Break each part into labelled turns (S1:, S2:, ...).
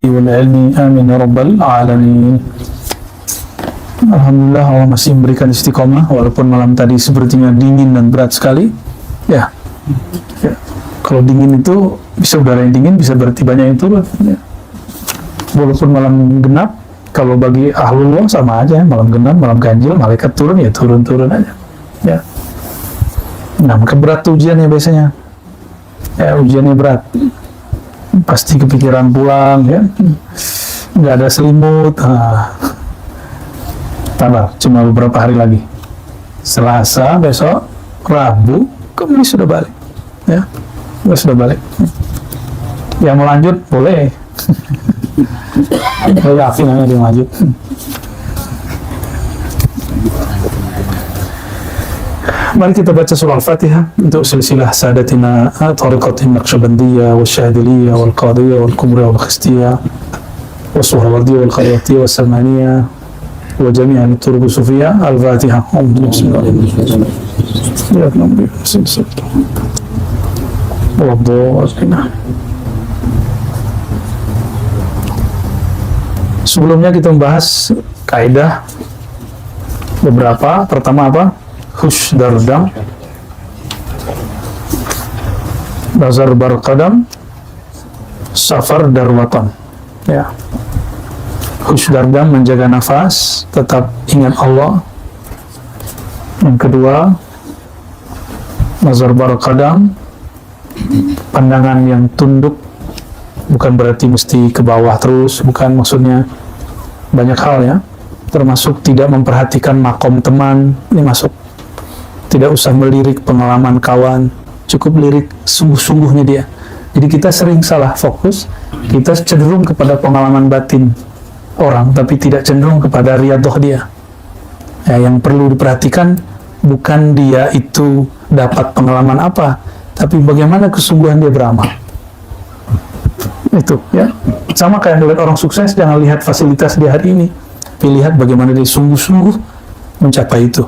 S1: wal ilmi amin ya rabbal alamin. Alhamdulillah Allah masih memberikan istiqomah walaupun malam tadi sepertinya dingin dan berat sekali ya. Kalau dingin itu bisa udara yang dingin, bisa berarti banyak yang turun ya. Walaupun malam genap, kalau bagi ahlullah sama aja, malam genap, malam ganjil, malaikat turun ya turun-turun aja ya. Nah, maka berat ujiannya biasanya ya, ujiannya berat, pasti kepikiran pulang ya, nggak ada selimut. Tabar, cuma beberapa hari lagi, Selasa, besok, Rabu, Kamis sudah balik ya, sudah balik. Yang mau lanjut boleh. Saya yakin aja dia lanjut. Mari kita baca surah Al-Fatihah untuk silsilah sadatina tariqatin Naqsyabandiyah wa Syadiliyah wal Qadiyah wal Kumriyah wal Khistiyah wa Suhrawardiyah wal Khayyatiyah wa Salmaniyah wa jami'an turuq sufiyah. Al-Fatihah. Bismillahirrahmanirrahim. Sebelumnya kita membahas kaidah beberapa. Pertama apa? Hush dardam, nazar barqadam, safar darwatan ya. Hush dardam, menjaga nafas, tetap ingat Allah. Yang kedua, nazar barqadam, pandangan yang tunduk, bukan berarti mesti ke bawah terus, bukan, maksudnya banyak hal ya, termasuk tidak memperhatikan makom teman, ini masuk. Tidak usah melirik pengalaman kawan, cukup lirik sungguh-sungguhnya dia. Jadi kita sering salah fokus, kita cenderung kepada pengalaman batin orang, tapi tidak cenderung kepada riyadhah dia ya. Yang perlu diperhatikan bukan dia itu dapat pengalaman apa, tapi bagaimana kesungguhan dia beramal. Itu ya, sama kayak melihat orang sukses, jangan lihat fasilitas dia hari ini, tapi lihat bagaimana dia sungguh-sungguh mencapai itu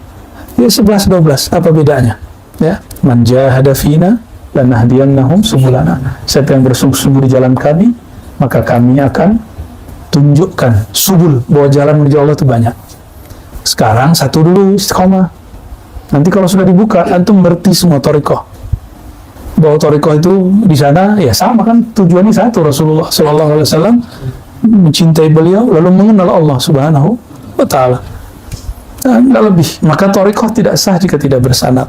S1: ya. 11-12 apa bedanya ya? Man jahada fina lanahdiyannahum subulana, siapa yang bersungguh-sungguh di jalan kami, maka kami akan tunjukkan subul, bahwa jalan menuju Allah itu banyak. Sekarang satu dulu istiqomah, nanti kalau sudah dibuka antum ngerti semua thariqah, bahwa thariqah itu di sana ya sama kan, tujuannya satu. Rasulullah SAW mencintai beliau lalu mengenal Allah Subhanahu wa Ta'ala, nggak lebih. Maka thariqah tidak sah jika tidak bersanad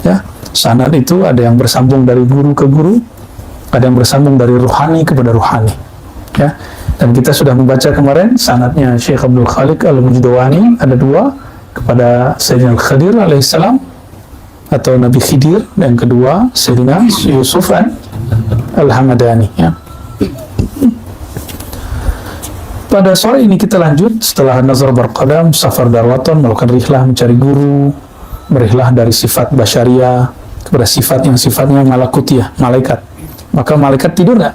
S1: ya. Sanad itu ada yang bersambung dari guru ke guru, ada yang bersambung dari ruhani kepada ruhani ya. Dan kita sudah membaca kemarin sanadnya Syekh Abdul Khaliq Al-Mujdawani ada dua, kepada Sayyidina Al-Khadir alaihissalam atau Nabi Khidir, dan kedua Sayyidina Yusuf Al-Hamadani ya. Pada sore ini kita lanjut setelah nazar barqadam, safar darwatan, melakukan rihlah mencari guru, berihlah dari sifat basyariah kepada sifat yang sifatnya malakutiyah, malaikat. Maka malaikat tidur nggak?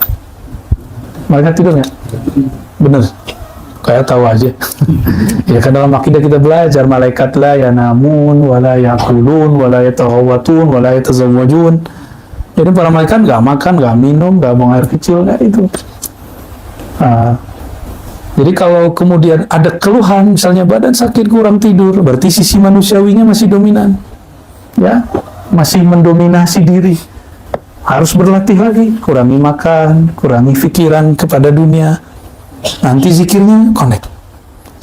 S1: Malaikat tidur nggak? Bener, kayak tahu aja. Ya kan dalam akidah kita belajar malaikat la yanamun, wala yakulun, wala yataghawatun, wala yatazawwajun. Jadi para malaikat nggak makan, nggak minum, nggak buang air kecil, nggak itu. Jadi kalau kemudian ada keluhan, misalnya badan sakit, kurang tidur, berarti sisi manusiawinya masih dominan, ya, masih mendominasi diri. Harus berlatih lagi, kurangi makan, kurangi pikiran kepada dunia. Nanti zikirnya connect.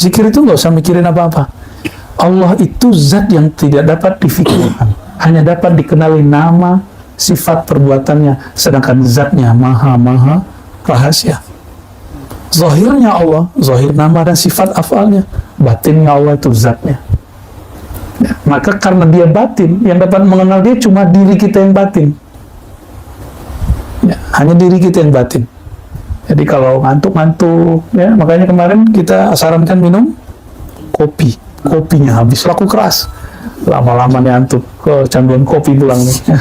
S1: Zikir itu nggak usah mikirin apa-apa. Allah itu zat yang tidak dapat difikirkan, hanya dapat dikenali nama, sifat, perbuatannya, sedangkan zatnya maha rahasia. Zahirnya Allah, zahir nama dan sifat afalnya, batinnya Allah itu zatnya ya. Maka karena dia batin, yang dapat mengenal dia cuma diri kita yang batin ya, hanya diri kita yang batin. Jadi kalau ngantuk-ngantuk ya, makanya kemarin kita sarankan minum kopi, kopinya habis laku keras, lama-lama ngantuk, kecanduan kopi pulang nih.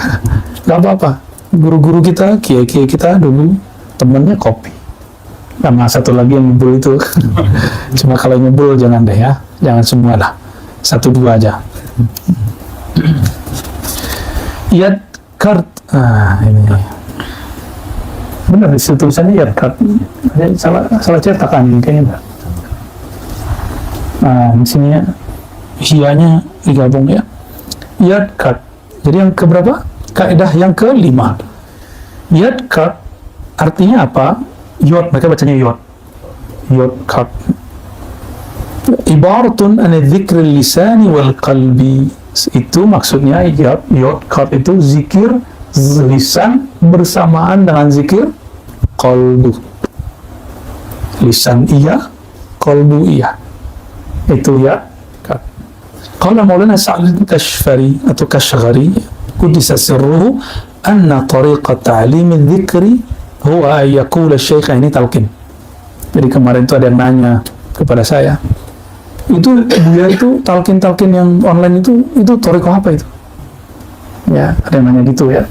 S1: Gak apa-apa, guru-guru kita, kiai-kiai kita dulu temennya kopi. Sama satu lagi yang nyebul itu. Cuma kalau nyebul jangan deh ya, jangan semua lah, 1-2 aja. Yad kart, ini Benar, di situ tulisannya Yadkat. Salah cetakan kayaknya. Nah, di sini hianya digabung ya. Yadkat. Jadi yang keberapa? Kaidah yang kelima. Yadkat artinya apa? Yod, mereka bacanya yod. Yadkat. Ibaratun an dzikril lisani wal qalbi. Itu maksudnya yadkat itu zikir lisan bersamaan dengan zikir qalbu. Lisan iya, qalbu iya. Itu ya. Qala Maulana Sa'd Kashfari atau Kashghari, qudisa sirruhu anna tariqat ta'lim adh-dhikri huwa an yaqula asy-syaikh, ini talqin. Jadi kemarin itu ada yang nanya kepada saya, itu dia itu talqin yang online itu tariqah apa itu? Ya, ada yang nanya gitu ya.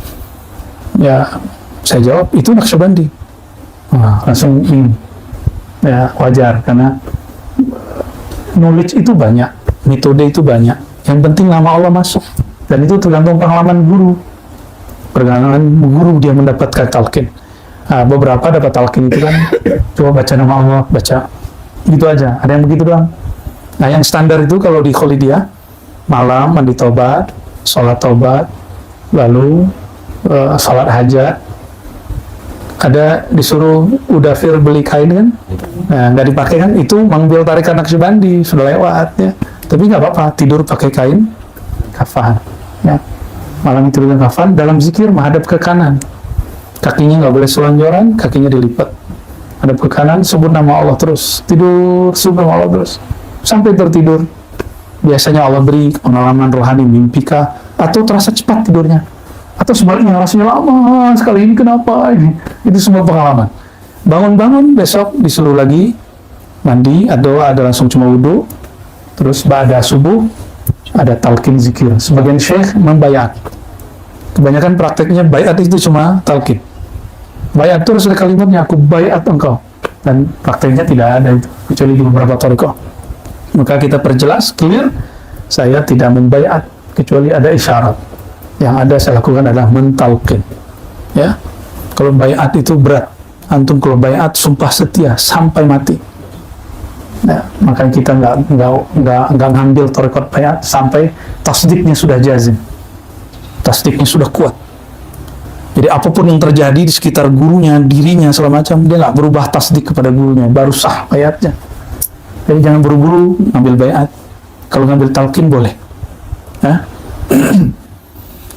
S1: Ya, saya jawab itu Naqsyabandi. Langsung ya wajar, karena knowledge itu banyak, metode itu banyak. Yang penting nama Allah masuk, dan itu tergantung pengalaman guru. Pergangan guru dia mendapatkan talqin. Beberapa dapat talqin itu kan coba baca nama Allah, baca gitu aja. Ada yang begitu doang. Nah, yang standar itu kalau di Kholidiyah malam mandi tobat, sholat tobat, lalu sholat hajat, ada disuruh udafir beli kain kan, nah nggak dipakai kan, itu mengambil tarikan Naqsyabandi, sudah lewat ya, tapi nggak apa-apa, tidur pakai kain kafan ya, malam itu dengan kafan, dalam zikir menghadap ke kanan, kakinya nggak boleh selonjoran, kakinya dilipat, hadap ke kanan, sebut nama Allah terus, tidur sebut nama Allah terus sampai tertidur. Biasanya Allah beri pengalaman rohani, mimpikah, atau terasa cepat tidurnya, atau sebaliknya rasanya lama sekali, ini kenapa ini, itu semua pengalaman. Bangun-bangun besok disuruh lagi mandi, atau ada langsung cuma wudhu, terus ba'da subuh ada talqin zikir. Sebagian syekh membayat, kebanyakan prakteknya bayat itu cuma talqin. Bayat terus ada kalimatnya, aku bayat engkau, dan prakteknya tidak ada itu kecuali di beberapa thariqah. Maka kita perjelas, clear, saya tidak membayat kecuali ada isyarat. Yang ada saya lakukan adalah mentalqin. Ya, kalau bayat itu berat. Antum kalau bayat sumpah setia sampai mati. Nah, maka kita nggak ngambil thariqat bayat sampai tasdiknya sudah jazim, tasdiknya sudah kuat. Jadi apapun yang terjadi di sekitar gurunya, dirinya, segala macam, dia nggak berubah tasdik kepada gurunya, baru sah bayatnya. Jadi jangan buru-buru ngambil bayat. Kalau ngambil talqin boleh.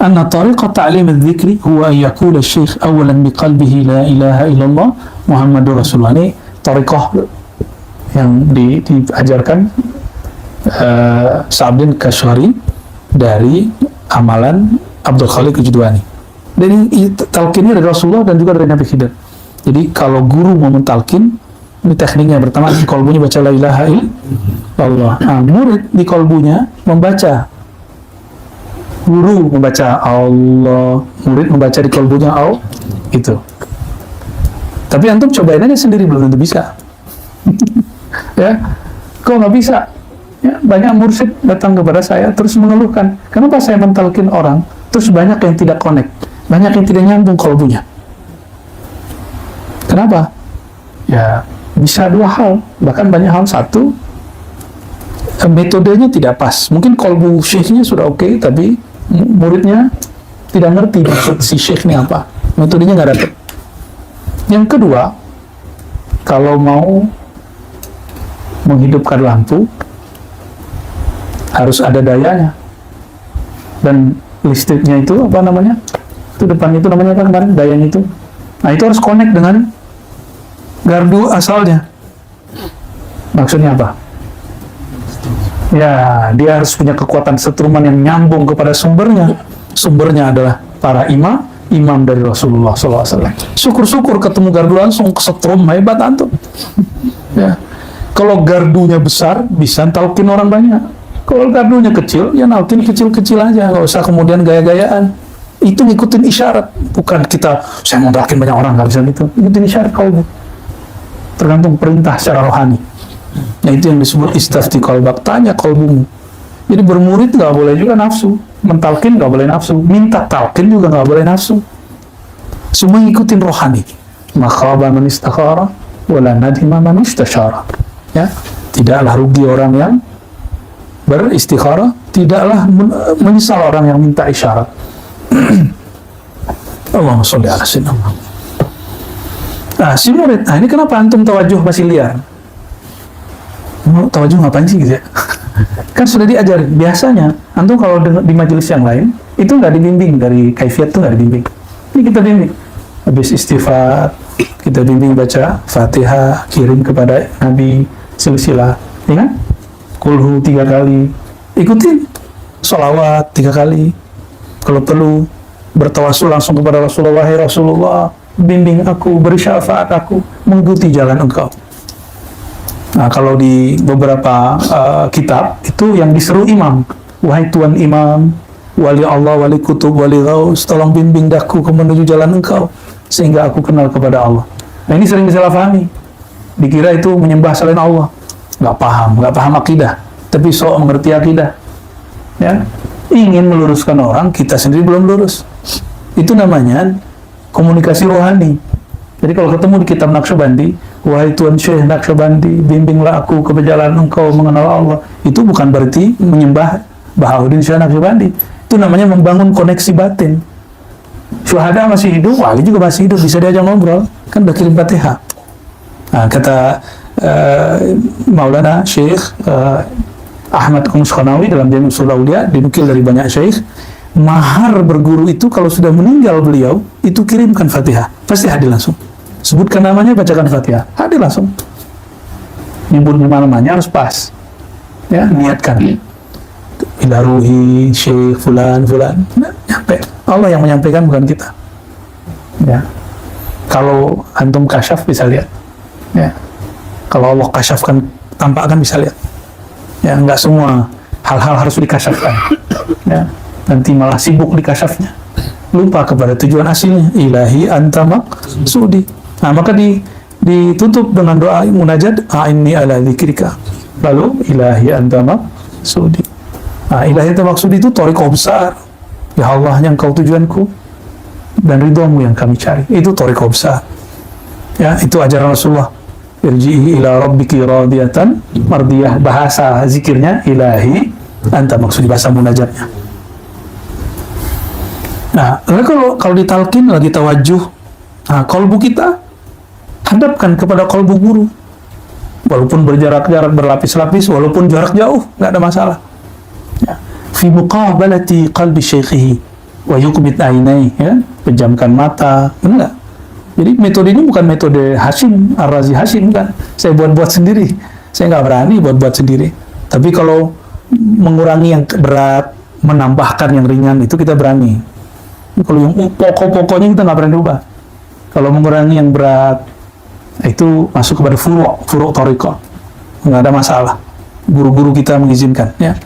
S1: Anna tariqat ta'lim adh-dhikri huwa yaqula asy-syaikh awalan biqalbihi la ilaha illallah Muhammadur Rasulullah. Ini tariqah yang diajarkan Sa'd Kashghari dari amalan Abdul Khaliq Al-Judwani. Dan ini talqinnya dari Rasulullah dan juga dari Nabi Khidir. Jadi kalau guru mau mentalqin, ini tekniknya. Pertama di kolbunya baca la ilaha illallah. Nah, murid di kolbunya membaca, guru membaca Allah, murid membaca di kolbunya Allah, itu. Tapi antum cobain aja sendiri, belum tentu bisa. Ya, kok nggak bisa? Ya, banyak mursyid datang kepada saya terus mengeluhkan, kenapa saya mentalkin orang terus banyak yang tidak connect, banyak yang tidak nyambung kolbunya. Kenapa? Ya, bisa dua hal, bahkan banyak hal. Satu, metodenya tidak pas. Mungkin kolbu syekhnya sudah oke, tapi muridnya tidak ngerti maksud si syekh ini apa, metodenya nggak dapet. Yang kedua, kalau mau menghidupkan lampu harus ada dayanya, dan listriknya itu apa namanya, itu depannya itu namanya apa kemarin, dayanya itu. Nah, itu harus connect dengan gardu asalnya. Maksudnya apa? Ya, dia harus punya kekuatan setruman yang nyambung kepada sumbernya. Sumbernya adalah para imam dari Rasulullah SAW. Syukur-syukur ketemu gardu langsung, kesetrum, hebat antum. Ya. Kalau gardunya besar, bisa talqin orang banyak. Kalau gardunya kecil, ya nalkin kecil-kecil aja, nggak usah kemudian gaya-gayaan. Itu ngikutin isyarat, bukan kita, saya mau talqin banyak orang, nggak bisa gitu. Ngikutin isyarat kalau tergantung perintah secara rohani. Nah, itu yang disebut istafti qalbak, tanya qalbumu. Jadi bermurid nggak boleh juga nafsu, mentalkin nggak boleh nafsu, minta talqin juga nggak boleh nafsu. Semua ngikutin rohani. ma khaba man istakhara wa la nadima man istashara. Ya, tidaklah rugi orang yang beristikharah, tidaklah menyesal orang yang minta isyarat. Allahumma sholli ala sayyidina. Nah, si murid, nah ini kenapa antum tawajuh masih liar? Mau tawajuh ngapain sih gitu ya? Kan sudah diajarin. Biasanya antum kalau di majelis yang lain itu nggak dibimbing, dari kaifiat tuh nggak dibimbing. Ini kita bimbing. Habis istighfar, kita bimbing baca Fatihah, kirim kepada Nabi silsilah, ya kan? Kulhu 3 kali, ikutin sholawat 3 kali, kalau perlu bertawasul langsung kepada Rasulullah. Hai Rasulullah, bimbing aku, beri syafaat aku, mengikuti jalan engkau. Nah, kalau di beberapa kitab itu yang diseru imam, wahai tuan imam, wali Allah, wali kutub, wali ghaus, tolong bimbing daku ke menuju jalan engkau sehingga aku kenal kepada Allah. Nah, ini sering disalahpahami, dikira itu menyembah selain Allah. Nggak paham akidah, tapi sok mengerti akidah, ya, ingin meluruskan orang, kita sendiri belum lurus. Itu namanya komunikasi rohani. Jadi kalau ketemu di kitab Naqsyabandi, wahai Tuan Syekh Naqsyabandi, bimbinglah aku ke jalan engkau mengenal Allah, itu bukan berarti menyembah Bahauddin Syekh Naqsyabandi. Itu namanya membangun koneksi batin. Syuhada masih hidup, wali juga masih hidup, bisa diajak ngobrol, kan udah kirim Fatihah. Nah, kata Maulana Syekh Ahmad Qunuskhanawi dalam Jami' Ushul Aulia, dinukil dari banyak syekh, mahar berguru itu kalau sudah meninggal beliau, itu kirimkan Fatihah, pasti hadir langsung. Sebutkan namanya, bacakan Fatihah, hadir langsung. Nyebut namanya harus pas, ya, niatkan. Ila ruhi Syekh fulan, nah, nyampe. Allah yang menyampaikan, bukan kita. Ya. Kalau antum kasyaf bisa lihat, ya. Kalau Allah kasyafkan, tampakkan, bisa lihat. Ya, enggak semua hal-hal harus dikasyafkan. Ya, nanti malah sibuk dikasyafnya. Lupa kepada tujuan aslinya. Ilahi anta maqsudi. Nah, maka ditutup dengan doa munajat, a'inni ala dzikrika. Lalu ilahi anta maqsudi. Nah, ilahi anta maqsudi itu thariqah besar. Ya Allah, yang kau tujuanku dan ridhomu yang kami cari. Itu thariqah besar. Ya, itu ajaran Rasulullah. Irji'i ila rabbiki radiyatan mardiyah. Bahasa zikirnya ilahi anta maksudi, bahasa munajatnya. Nah, kalau ditalkin lagi tawajuh, nah, qalbu kita hadapkan kepada qalbu guru, walaupun berjarak-jarak, berlapis-lapis, walaupun jarak jauh, nggak ada masalah, ya. Fi muqabalati qalbi syaikhihi wa yuqbit ainai, ya, pejamkan mata, benar. Jadi metode ini bukan metode Hashim, Ar-Razi Hashim, kan. Saya buat-buat sendiri. Saya nggak berani buat-buat sendiri. Tapi kalau mengurangi yang berat, menambahkan yang ringan, itu kita berani. Kalau yang pokok-pokoknya kita nggak berani ubah. Kalau mengurangi yang berat, itu masuk kepada furu' thariqah. Nggak ada masalah. Guru-guru kita mengizinkan, ya.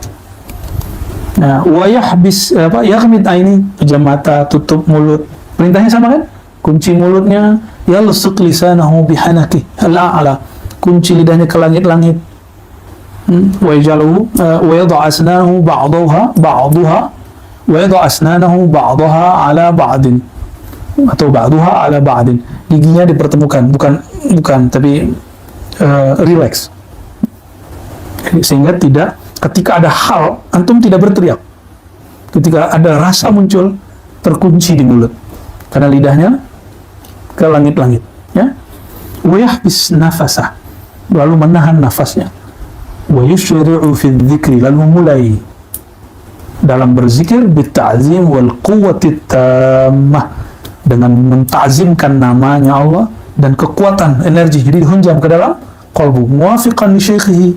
S1: Nah, wa yahbis, yaghmid aini, pejam mata, tutup mulut. Perintahnya sama, kan? Kunci mulutnya, yalsuq lisanahu bihanaki al-a'la, kunci lidahnya ke langit-langit. Wa yajalu wa yadha asnahu ba'daha wa yadha asnanahu ba'daha ala ba'din, atau ba'daha ala ba'din. Giginya dipertemukan, bukan tapi relax. Sehingga tidak, ketika ada hal, antum tidak berteriak. Ketika ada rasa muncul, terkunci di mulut, karena lidahnya ke langit-langit, ya. Wa yahbis nafasah, lalu menahan nafasnya. Wa yusyri'u fi dzikri, lalu mulai dalam berzikir bitta'zim wal quwwati tammah, dengan mentazimkan namanya Allah dan kekuatan energi, jadi dihunjam ke dalam qalbu, muwafiqan li syaikhihi,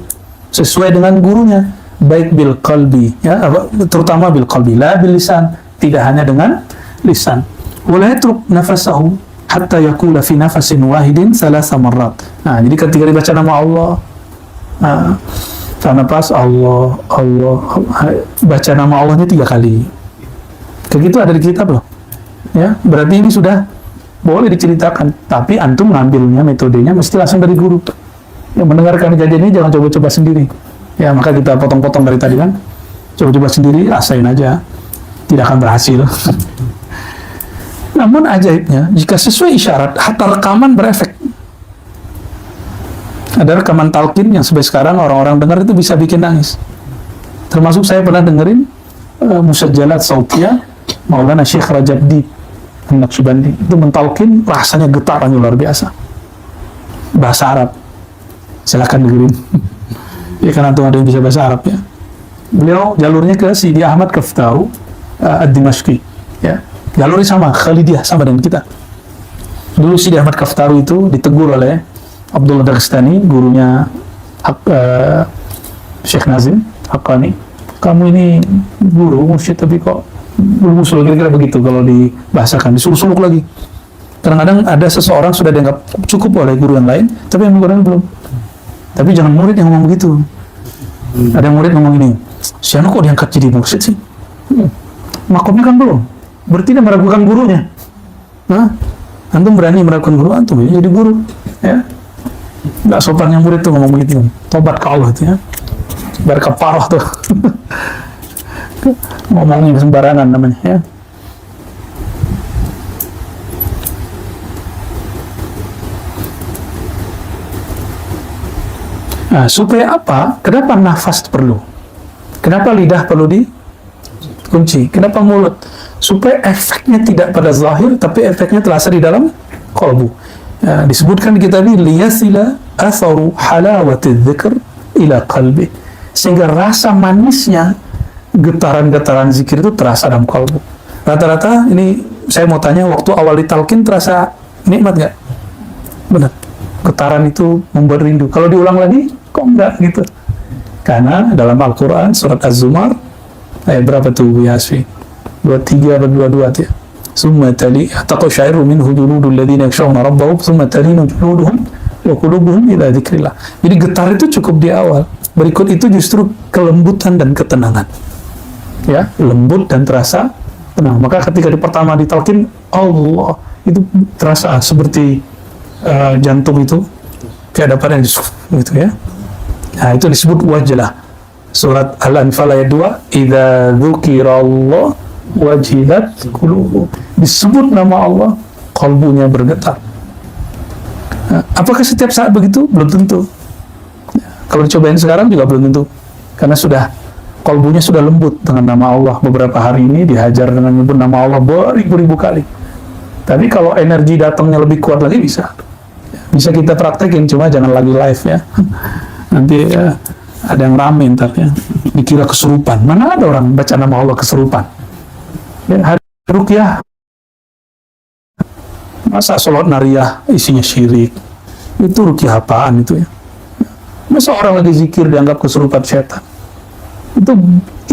S1: sesuai dengan gurunya, baik bil qalbi, ya, terutama bil qalbi, la bil lisan, tidak hanya dengan lisan. Wala yatruk nafasahu hatta yakula fi nafasin wahidin thalatha marrat. Nah, jadi ketika dibaca nama Allah, nafas Allah, baca nama Allahnya 3 kali. Kayak gitu ada di kitab loh. Ya, berarti ini sudah boleh diceritakan, tapi antum ngambilnya, metodenya mesti langsung dari guru. Yang mendengarkan kejadian ini jangan coba-coba sendiri. Ya, maka kita potong-potong dari tadi, kan. Coba-coba sendiri, rasain aja. Tidak akan berhasil. Nah, Namun ajaibnya, jika sesuai isyarat, hatta rekaman berefek. Ada rekaman talqin yang sampai sekarang orang-orang dengar itu bisa bikin nangis. Termasuk saya pernah dengerin musajjalat sautiyah Maulana Syekh Rajab Dib An-Naqsyabandi. Itu mentalqin, rasanya getarannya luar biasa. Bahasa Arab. Silakan dengerin. Ya kan antum ada yang bisa bahasa Arab ya. Beliau jalurnya ke Sidi Ahmad Kaftaru Ad-Dimashqi ya. Jalurnya sama, Khalidiyah, sama dengan kita. Dulu Sidi Ahmad Kaftaru itu ditegur oleh Abdullah Dagestani, gurunya Syekh Nazim Haqqani. Kamu ini guru mursyid tapi kok belum usul, kira-kira begitu kalau dibahasakan, disuruh suluk lagi. Kadang-kadang ada seseorang sudah dianggap cukup oleh guru yang lain, tapi yang guru belum. Tapi jangan murid yang ngomong begitu. Ada murid ngomong ini, si anu kok diangkat jadi mursyid sih? Makomnya kan belum. Berarti dia meragukan gurunya. Hah? Antum berani meragukan guru antum ya jadi guru, ya? Nggak sopannya murid tuh ngomong begitu. Tobat ke Allah tuh ya. Biar kafarah tuh. Ngomongnya sembarangan namanya ya. Nah, supaya apa? Kenapa nafas perlu? Kenapa lidah perlu dikunci? Kenapa mulut? Supaya efeknya tidak pada zahir, tapi efeknya terasa di dalam qalbu. Ya, disebutkan di kitab ini liyasila atharu halawati dzikr ila qalbi, sehingga rasa manisnya getaran-getaran zikir itu terasa dalam kalbu. Rata-rata ini saya mau tanya, waktu awal ditalkin terasa nikmat nggak? Benar. Getaran itu membuat rindu. Kalau diulang lagi, kok enggak gitu? Karena dalam Al-Quran surat Az-Zumar ayat berapa tuh Bu Yasfi? 23 atau 22 ya. Summa tali taqshairu minhu juludul ladzina yakhshawna rabbahum summa talinu juluduhum wa qulubuhum ila dzikrillah. Jadi getar itu cukup di awal. Berikut itu justru kelembutan dan ketenangan. Ya, lembut dan terasa tenang. Maka ketika di pertama ditalkin, Allah itu terasa seperti jantung itu kayak dapat yang gitu ya. Nah, itu disebut wajlah. Surat Al-Anfal ayat 2, idza dzukirallah wajilat qulubuhum. Disebut nama Allah, kalbunya bergetar. Nah, apakah setiap saat begitu? Belum tentu. Kalau dicobain sekarang juga belum tentu. Karena kalbunya sudah lembut dengan nama Allah. Beberapa hari ini dihajar dengan menyebut nama Allah beribu-ribu kali. Tapi kalau energi datangnya lebih kuat lagi bisa kita praktekin, cuma jangan lagi live ya. Nanti ya, ada yang rame ntar ya, dikira kesurupan. Mana ada orang baca nama Allah kesurupan? Ya, hari ruqyah, masa sholat nariyah isinya syirik? Itu ruqyah apaan itu ya? Masa orang lagi zikir dianggap kesurupan setan? Itu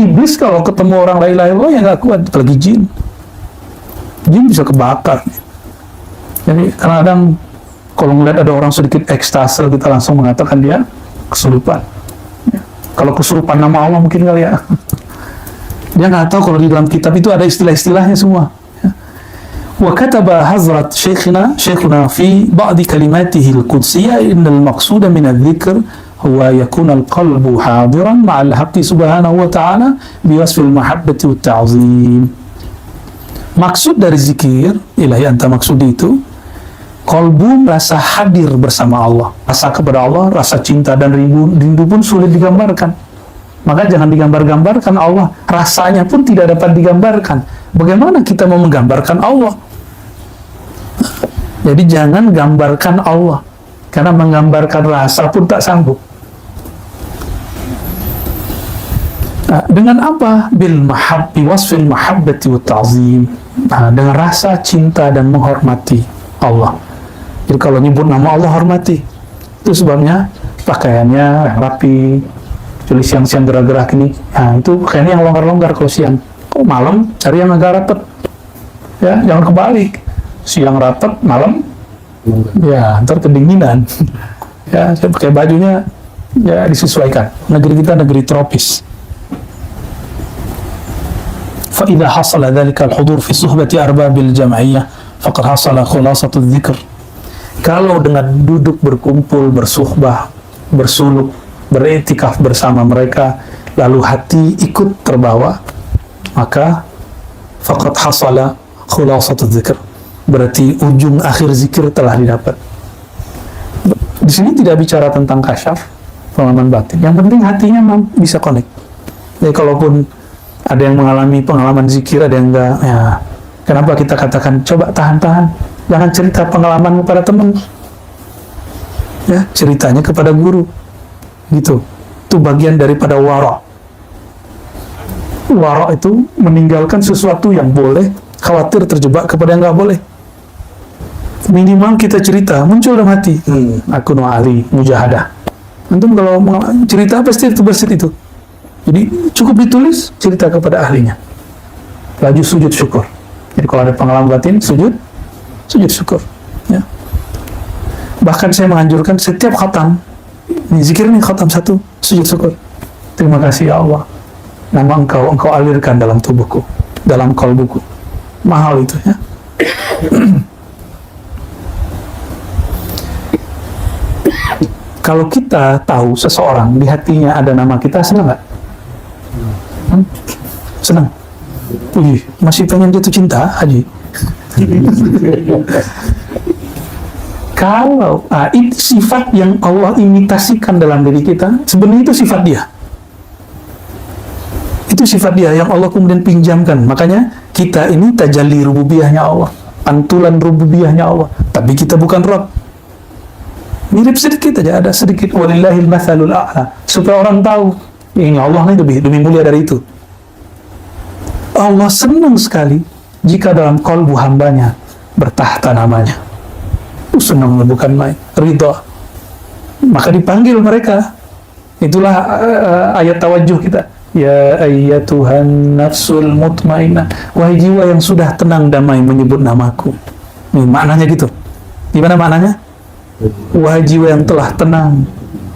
S1: iblis kalau ketemu orang la ilaha illallah yang nggak kuat, apalagi jin bisa kebakar. Jadi kadang-kadang kalau melihat ada orang sedikit ekstase, kita langsung mengatakan dia kesurupan. Ya. Kalau kesurupan nama Allah mungkin kali ya. Dia nggak tahu kalau di dalam kitab itu ada istilah-istilahnya semua. Wa kataba Hazrat Syekhuna fi ba'di kalimatihi al-qudsiyah innal maqsuda min adh-dhikr huwa yakuna al-qalbu hadiran ma'al haqqi subhanahu wa ta'ala biwasfil mahabbati wa ta'zim. Maksud dari zikir, ilahi anta maksudi itu, kalbu merasa hadir bersama Allah, rasa kepada Allah, rasa cinta dan rindu pun sulit digambarkan. Maka jangan digambar-gambarkan Allah, rasanya pun tidak dapat digambarkan. Bagaimana kita mau menggambarkan Allah? Jadi jangan gambarkan Allah, karena menggambarkan rasa pun tak sanggup. Nah, dengan apa? Bil mahabbi wasfil mahabbati wa ta'zim. Nah, dengan rasa cinta dan menghormati Allah. Jadi kalau nyebut nama Allah, hormati. Itu sebabnya pakaiannya rapi, kecuali siang-siang gerak-gerak ini. Nah, itu pakaiannya yang longgar-longgar kalau siang. Kalau malam cari yang agak rapat. Ya, jangan kebalik. Siang rapat, malam ya ntar kedinginan. Ya, saya pakai bajunya ya disesuaikan. Negeri kita negeri tropis. Fa idza hasala dzalika al-hudur fi suhbati arbabil jam'iyyah faqad hasala khulasatu dzikr. Kalau dengan duduk berkumpul, bersuhbah, bersuluk, beriktikaf bersama mereka, lalu hati ikut terbawa, maka faqad hasala khulasatu dzikr. berarti ujung akhir zikir telah didapat. Di sini tidak bicara tentang kasyaf, pengalaman batin. Yang penting hatinya bisa connect. Jadi kalaupun ada yang mengalami pengalaman zikir, ada yang enggak, ya kenapa kita katakan coba tahan-tahan, jangan cerita pengalamanmu pada teman, ya ceritanya kepada guru, gitu. Itu bagian daripada wara. Wara itu meninggalkan sesuatu yang boleh, khawatir terjebak kepada yang nggak boleh. Minimal kita cerita, muncul dalam hati, aku nu'ali, mujahadah. Antum kalau cerita pasti itu bersit itu. Jadi cukup ditulis, cerita kepada ahlinya. Laju sujud syukur. Jadi kalau ada pengalaman batin, sujud syukur. Ya. Bahkan saya menganjurkan setiap khatam, ini zikir ini khatam 1, sujud syukur. Terima kasih ya Allah. Nama engkau alirkan dalam tubuhku, dalam qalbuku. Mahal itu ya. Kalau kita tahu seseorang di hatinya ada nama kita, senang nggak? Senang. Wih, masih pengen jatuh cinta, Haji. Kalau itu sifat yang Allah imitasikan dalam diri kita, sebenarnya itu sifat dia. Itu sifat dia yang Allah kemudian pinjamkan. Makanya kita ini tajalli rububiyahnya Allah, pantulan rububiyahnya Allah. Tapi kita bukan Rabb. Mirip sedikit aja, ada sedikit walillahil mathalul a'la, supaya orang tahu ini Allah ini lebih mulia dari itu. Allah senang sekali jika dalam qalbu hambanya bertahta namanya. Senang bukan main, ridha. Maka dipanggil mereka. Itulah ayat tawajuh kita. Ya ayyatuhan nafsul mutmainnah, wahai jiwa yang sudah tenang damai menyebut namaku. Ini maknanya gitu. Gimana maknanya? Wahai jiwa yang telah tenang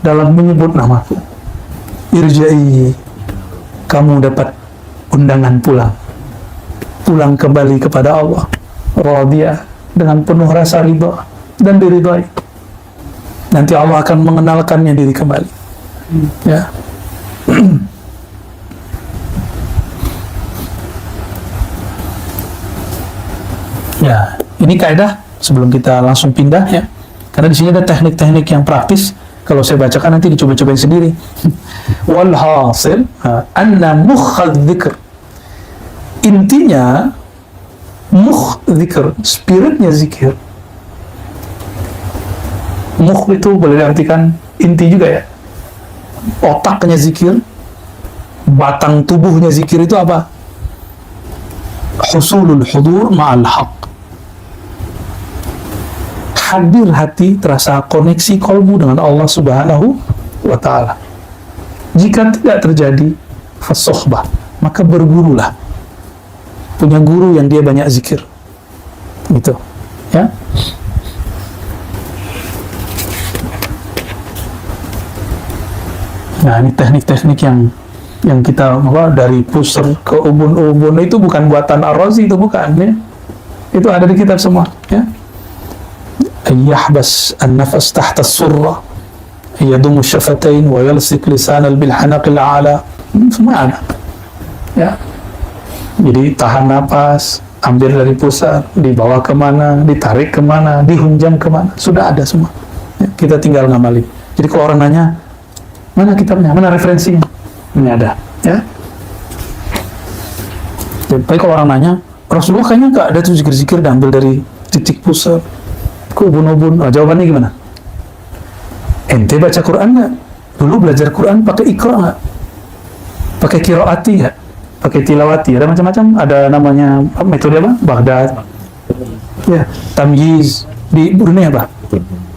S1: dalam menyebut namaku, irja'i, kamu dapat undangan pulang kembali kepada Allah, radiyah, dengan penuh rasa ridha dan diridhai. Nanti Allah akan mengenalkannya diri kembali. Ya. Ya, ini kaidah sebelum kita langsung pindah ya. Karena di sini ada teknik-teknik yang praktis. Kalau saya bacakan nanti dicoba-cobain sendiri. Walhasil anna mukhadz dzikr. Intinya mukh dzikr, spiritnya zikir. Mukh itu boleh diartikan inti juga ya. Otaknya zikir, batang tubuhnya zikir itu apa? Husulul hudur ma'al haq. Hadir hati, terasa koneksi kolbu dengan Allah Subhanahu wa ta'ala. Jika tidak terjadi fasohbah, maka bergurulah. Punya guru yang dia banyak zikir. Gitu. Ya. Nah, ini teknik-teknik yang kita dari pusar ke ubun-ubun itu bukan buatan Ar-Razi, itu bukan ya. Itu ada di kitab semua ya. Ayyahbas an-nafas tahta as-surra, yadumu syafatain wa yalsik lisanal bil hanaqil a'la. Semua ada. Ya. Jadi tahan napas, ambil dari pusar, dibawa kemana, ditarik kemana, dihunjam kemana, sudah ada semua. Ya, kita tinggal ngamalin. Jadi kalau orang nanya, mana kitabnya, mana referensinya, ini ada. Ya. Jadi kalau orang nanya, Rasulullah kayaknya nggak ada tuh zikir-zikir diambil dari titik pusar ke ubun-ubun. Jawabannya gimana? Ente baca Quran nggak? Dulu belajar Quran pakai Iqra nggak? Pakai qiraati nggak? Pakai tilawati? Ada macam-macam. Ada namanya metode apa? Baghdad. Ya, tamyiz. Di Brunei apa?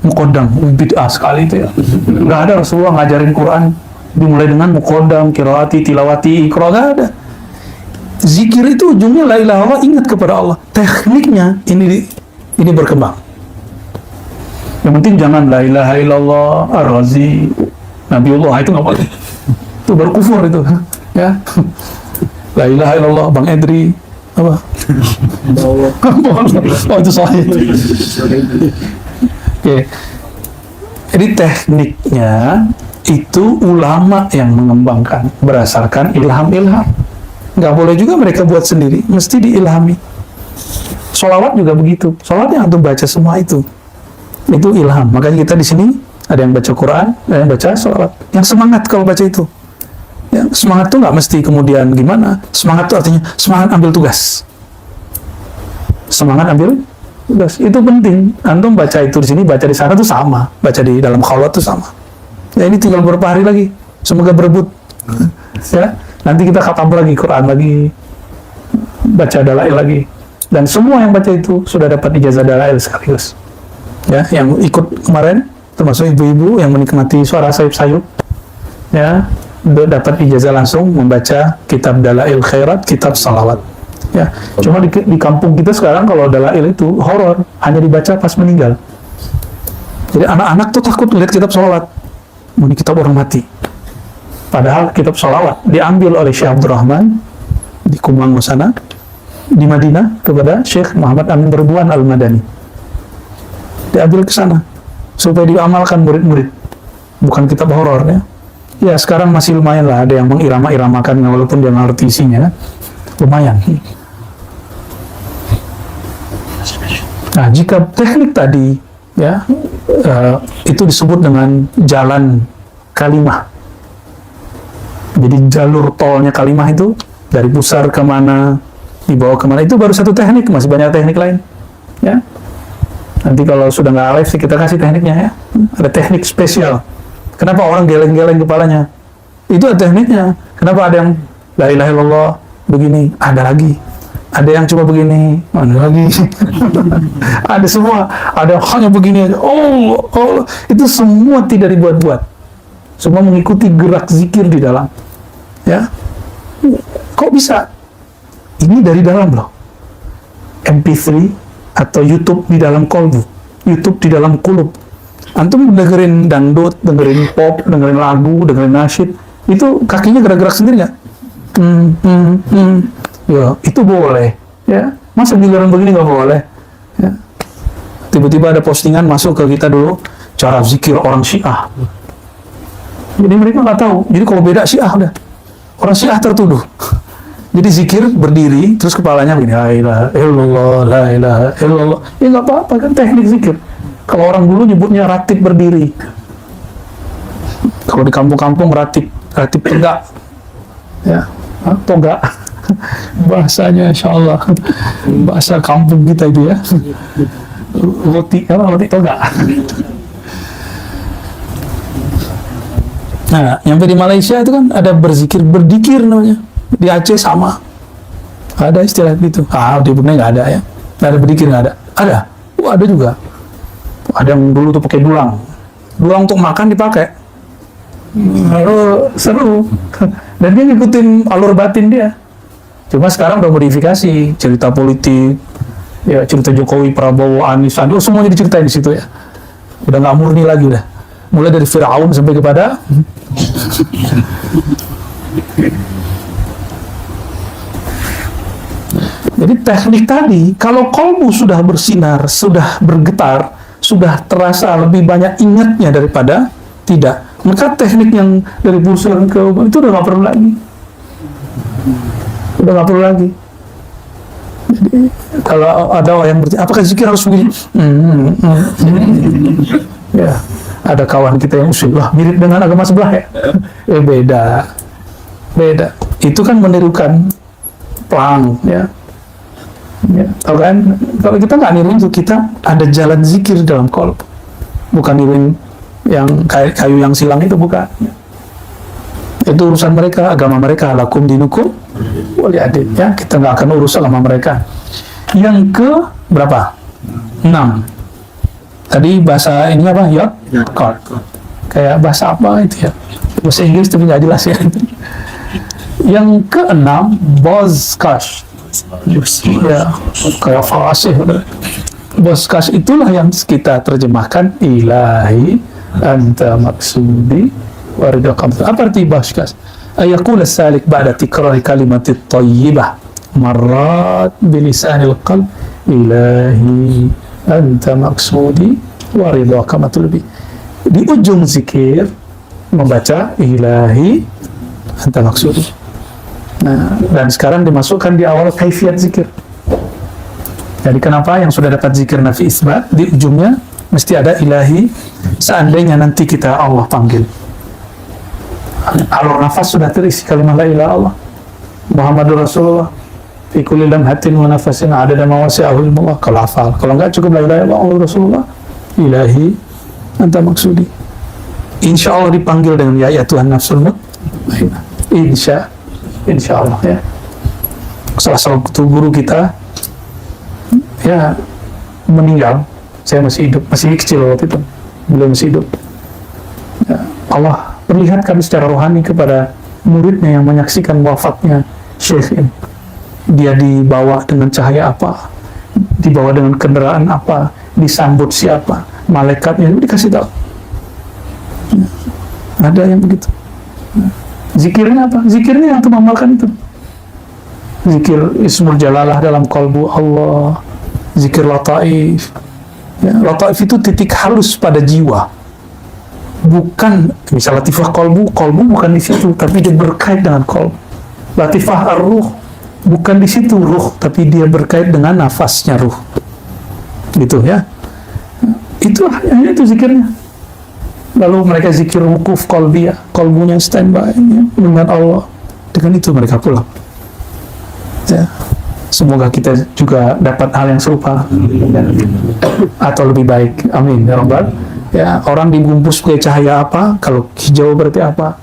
S1: Muqaddam. Bid'ah sekali itu ya. Nggak ada Rasulullah ngajarin Quran dimulai dengan muqaddam, qiraati, tilawati, Iqra. Nggak ada. Zikir itu ujungnya la ilaha illallah, ingat kepada Allah. Tekniknya ini berkembang. Yang penting jangan la ilaha illallah, Ar-Razi, Nabiullah, itu nggak boleh. Itu baru kufur itu. Ya. La ilaha illallah, Bang Edri, apa? Oh, itu sahih. Oke. Jadi tekniknya itu ulama yang mengembangkan berdasarkan ilham-ilham. Nggak boleh juga mereka buat sendiri, mesti diilhami. Sholawat juga begitu. Sholawat yang antum baca semua itu ilham. Makanya kita di sini ada yang baca Quran, ada yang baca sholawat. Yang semangat kalau baca itu. Ya, semangat tuh nggak mesti kemudian gimana. Semangat tuh artinya semangat ambil tugas. Semangat ambil tugas itu penting. Antum baca itu di sini, baca di sana tuh sama. Baca di dalam khalwat tuh sama. Ya ini tinggal beberapa hari lagi. Semoga berebut. Ya, nanti kita khatam lagi Quran lagi, baca dalail lagi. Dan semua yang baca itu sudah dapat ijazah dalail sekaligus. Ya, yang ikut kemarin termasuk ibu-ibu yang menikmati suara sayup-sayup, ya, dapat ijazah langsung membaca kitab dalail khairat, kitab salawat. Ya, cuma di kampung kita sekarang kalau dalail itu horor, hanya dibaca pas meninggal. Jadi anak-anak tuh takut lihat kitab salawat, ini kitab orang mati. Padahal kitab salawat diambil oleh Syekh Abdurrahman di Kumang sana, di Madinah, kepada Syekh Muhammad Amin Ridwan Al-Madani. Diambil ke sana supaya diamalkan murid-murid. Bukan kitab horor ya. Ya sekarang masih lumayan lah, ada yang mengirama-iramakan walaupun dia ngerti isinya, lumayan. Nah, jika teknik tadi ya itu disebut dengan jalan kalimah. Jadi jalur tolnya kalimah itu dari pusar kemana, dibawa kemana, itu baru satu teknik, masih banyak teknik lain. Ya. Nanti kalau sudah nggak live sih kita kasih tekniknya ya. Ada teknik spesial. Kenapa orang geleng-geleng kepalanya? Itu ada tekniknya. Kenapa ada yang la ilaha illallah begini, ada lagi. Ada yang cuma begini, ada lagi. Ada semua. Ada yang hanya begini aja. Oh, itu semua tidak dibuat-buat. Semua mengikuti gerak zikir di dalam. Ya. Kok bisa? Ini dari dalam loh. MP3 atau YouTube di dalam kolbu, YouTube di dalam kulub. Antum dengerin dangdut, dengerin pop, dengerin lagu, dengerin nasyid, itu kakinya gerak-gerak sendiri nggak? Ya, itu boleh. Ya, masa giliran begini nggak boleh? Ya. Tiba-tiba ada postingan masuk ke kita dulu, cara zikir orang Syiah. Jadi mereka nggak tahu. Jadi kalau beda Syiah udah, orang Syiah tertuduh. Jadi zikir berdiri, terus kepalanya begini, la ilaha illallah, la ilaha illallah. Ya nggak apa-apa kan teknik zikir. Kalau orang dulu nyebutnya ratib berdiri. Kalau di kampung-kampung ratib tegak. Ya, toga. Bahasanya insya Allah. Bahasa kampung kita itu ya. Roti toga. Nah, nyampe di Malaysia itu kan ada berdikir namanya. Di Aceh sama, ada istilah itu. Di Brunei nggak ada ya, nggak ada berdikir, nggak ada. Ada, ada juga. Ada yang dulu tuh pakai dulang untuk makan dipakai. Lalu seru. Dan dia ngikutin alur batin dia. Cuma sekarang udah modifikasi, cerita politik, ya cerita Jokowi, Prabowo, Anies, Sandi, semuanya diceritain di situ ya. Udah nggak murni lagi udah. Mulai dari Fir'aun sampai kepada jadi teknik tadi, kalau kolbu sudah bersinar, sudah bergetar, sudah terasa lebih banyak ingatnya daripada tidak, maka teknik yang dari pusar ke itu udah nggak perlu lagi. Udah nggak perlu lagi. Jadi kalau ada orang yang bertanya, apakah zikir harus begini? Ya, ada kawan kita yang usul, wah mirip dengan agama sebelah ya? Beda. Itu kan menirukan pelang, ya. Ya, tahu kan? Kalau kita nggak niruin itu, kita ada jalan zikir dalam kolb, bukan niruin yang kayu yang silang itu, bukan. Itu urusan mereka, agama mereka. Lakum dinukum waliyadin. Ya, kita nggak akan urus agama mereka. Yang ke berapa? 6. Tadi bahasa ini apa? Yod? Kod. Kayak bahasa apa itu ya? Bahasa Inggris tapi nggak jelas ya. Yang ke-6, bozkash. Ya, kayak fasih. Bozkash itulah yang kita terjemahkan ilahi anta maksudi waridakam. Apa arti bozkash? Ayakul salik ba'da tikrari kalimatit tayyibah marrat bilisanil qalb ilahi anta maksudi waridakam. Di ujung zikir membaca ilahi anta maksudi. Nah, dan sekarang dimasukkan di awal kaifiat zikir. Jadi kenapa yang sudah dapat zikir nafi isbat di ujungnya mesti ada ilahi, seandainya nanti kita Allah panggil. Alur nafas sudah terisi kalimat la ilaha Allah Muhammadur Rasulullah fi kulli lamhatin wa nafasin adada ma wasi'ahu ilmullah. Kalau hafal, kalau enggak cukup la ilaha illallah Rasulullah ilahi anta maksudi. Insya Allah dipanggil dengan ya Tuhan nafsul mutmainnah. Insya Allah ya. Salah satu guru kita ya meninggal, saya masih hidup, masih kecil waktu itu, belum masih hidup ya, Allah perlihatkan secara rohani kepada muridnya yang menyaksikan wafatnya Syekh ini. Dia dibawa dengan cahaya apa, dibawa dengan kendaraan apa, disambut siapa, malaikatnya dikasih tahu. Ada yang begitu. Zikirnya apa? Zikirnya yang mengamalkan itu. Zikir Ismul Jalalah dalam kalbu Allah, zikir lataif. Ya, lataif itu titik halus pada jiwa. Bukan misal latifah kalbu bukan di situ, tapi dia berkait dengan kalbu. Latifah ar-ruh bukan di situ ruh, tapi dia berkait dengan nafasnya ruh. Gitu ya. Itu hanya itu zikirnya. Lalu mereka zikir wukuf qalbiyah, kalbunya standby ya, dengan Allah. Dengan itu mereka pulang. Ya. Semoga kita juga dapat hal yang serupa ya. Atau lebih baik. Amin ya Rabbal. Ya, orang dibungkus pakai cahaya apa? Kalau hijau berarti apa?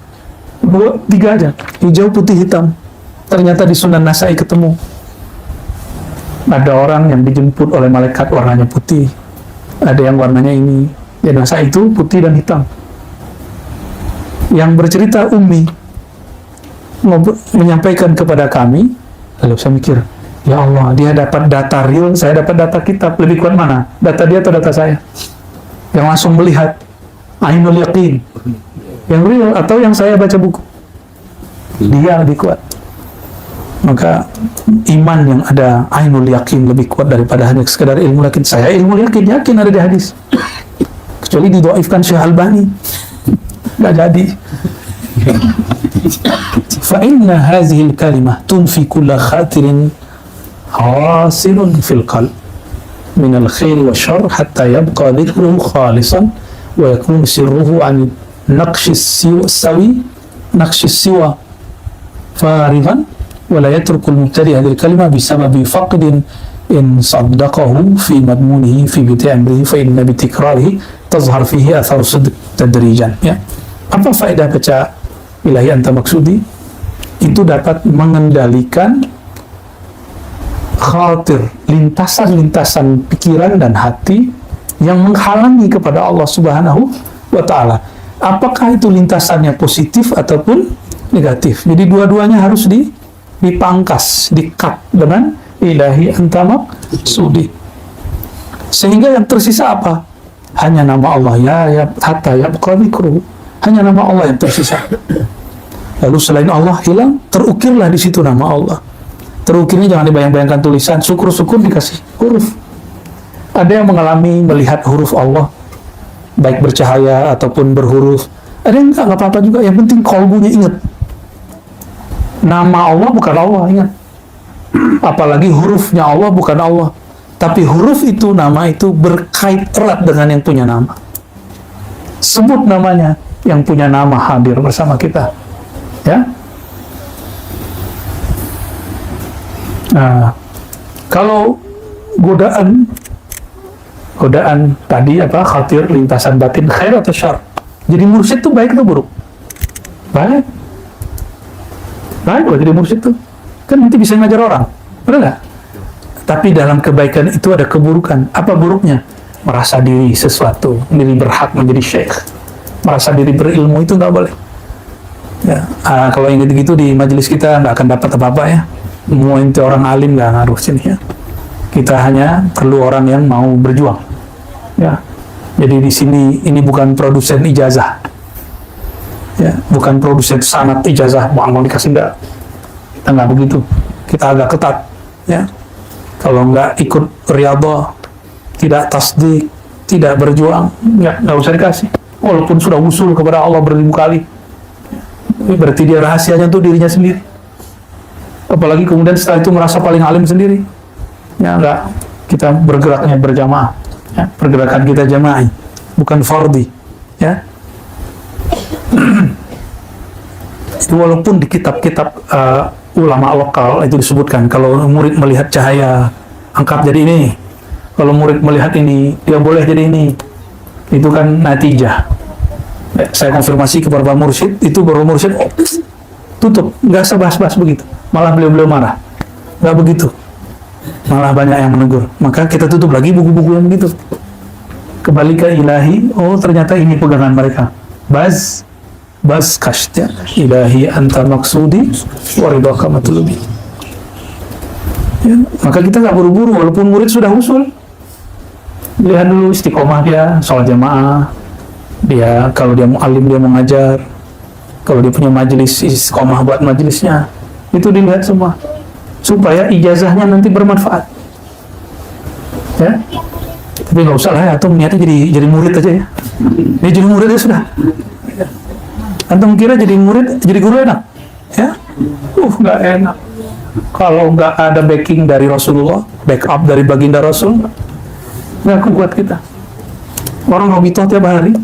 S1: 2, 3 aja. Hijau, putih, hitam. Ternyata di Sunan Nasai ketemu. Ada orang yang dijemput oleh malaikat warnanya putih. Ada yang warnanya ini. Ya, Nasai itu putih dan hitam. Yang bercerita Ummi menyampaikan kepada kami. Lalu saya mikir, ya Allah, dia dapat data real, saya dapat data kitab. Lebih kuat mana? Data dia atau data saya? Yang langsung melihat ainul yaqin, yang real, atau yang saya baca buku? Dia lebih kuat. Maka iman yang ada ainul yaqin lebih kuat daripada hanya sekedar ilmu yakin. Saya ilmu yakin ada di hadis, kecuali didhaifkan Syekh Albani, nggak jadi. Fa inna hadhihi al-kalimah tunfi kulla khatirin hasilun fil qalb min al-khair wa syarr hatta yabqa dhikruhu khalisan wa yakun sirruhu an naqshi siwa farighan wa la yatruku al-mubtadi hadhihi al-kalimah bisababi faqdin in saddaqahu fi madmunihi fi biti amrihi fa inna bi tikrarihi tazhar fihi athar sidq tadrijan. Ya, apa faedah baca ilahi anta maksudi? Itu dapat mengendalikan khawatir, lintasan-lintasan pikiran dan hati yang menghalangi kepada Allah Subhanahu wa Ta'ala. Apakah itu lintasannya positif ataupun negatif? Jadi dua-duanya harus dipangkas, di-cut dengan ilahi anta maksudi. Sehingga yang tersisa apa? Hanya nama Allah, ya hatta yabqa dzikruhu. Hanya nama Allah yang tersisa. Lalu selain Allah hilang, terukirlah di situ nama Allah. Terukirnya jangan dibayang-bayangkan tulisan, syukur-syukur dikasih huruf. Ada yang mengalami melihat huruf Allah, baik bercahaya ataupun berhuruf. Ada yang enggak apa-apa juga, yang penting kalbunya ingat. Nama Allah bukan Allah, ingat. Apalagi hurufnya Allah bukan Allah. Tapi huruf itu, nama itu berkait erat dengan yang punya nama. Sebut namanya, yang punya nama hadir bersama kita. Ya. Nah, kalau godaan tadi apa? Khatir, lintasan batin, khair atau syar. Jadi mursyid itu baik atau buruk? Baik. Baik jadi mursyid itu. Kan nanti bisa ngajar orang. Benar nggak? Tapi dalam kebaikan itu ada keburukan. Apa buruknya? Merasa diri sesuatu, diri berhak menjadi syekh. Merasa diri berilmu itu nggak boleh. Ya, kalau yang gitu-gitu di majelis kita nggak akan dapat apa-apa ya. Mau inti orang alim nggak ngaruh sini ya. Kita hanya perlu orang yang mau berjuang. Ya, jadi di sini ini bukan produsen ijazah. Ya, bukan produsen sanad ijazah mau dikasih nggak. Kita nggak begitu. Kita agak ketat. Ya, kalau nggak ikut riyadhah, tidak tasdik, tidak berjuang, nggak usah dikasih. Walaupun sudah usul kepada Allah beribu kali. Berarti dia rahasianya untuk dirinya sendiri. Apalagi kemudian setelah itu merasa paling alim sendiri. Ya enggak. Kita bergeraknya berjamaah, ya. Pergerakan kita jamaah, bukan fardi, ya. Itu walaupun di kitab-kitab ulama lokal itu disebutkan kalau murid melihat cahaya angkat jadi ini, kalau murid melihat ini dia boleh jadi ini, itu kan natijah. Saya konfirmasi kepada Pak Mursyid, itu baru Mursyid tutup, nggak usah bahas-bahas begitu, malah beliau marah, nggak begitu, malah banyak yang menegur. Maka kita tutup lagi buku-buku yang begitu, kembali ke ilahi. Oh ternyata ini pegangan mereka, baz kashtya ilahi anta maksudi waridaka matlubi. Ya, maka kita nggak buru-buru, walaupun murid sudah usul, lihat dulu istiqomah dia, sholat jamaah, dia kalau dia mu'alim dia mengajar, kalau dia punya majelis istiqomah buat majelisnya, itu dilihat semua supaya ijazahnya nanti bermanfaat, ya. Tapi nggak usah lah ya, atau niatnya jadi murid aja ya. Dia jadi murid ya sudah. Antum kira jadi murid, jadi guru enak? Ya? Nggak enak. Kalau nggak ada backing dari Rasulullah, backup dari baginda Rasul, nggak kuat kita. Orang hobi toh tiap hari.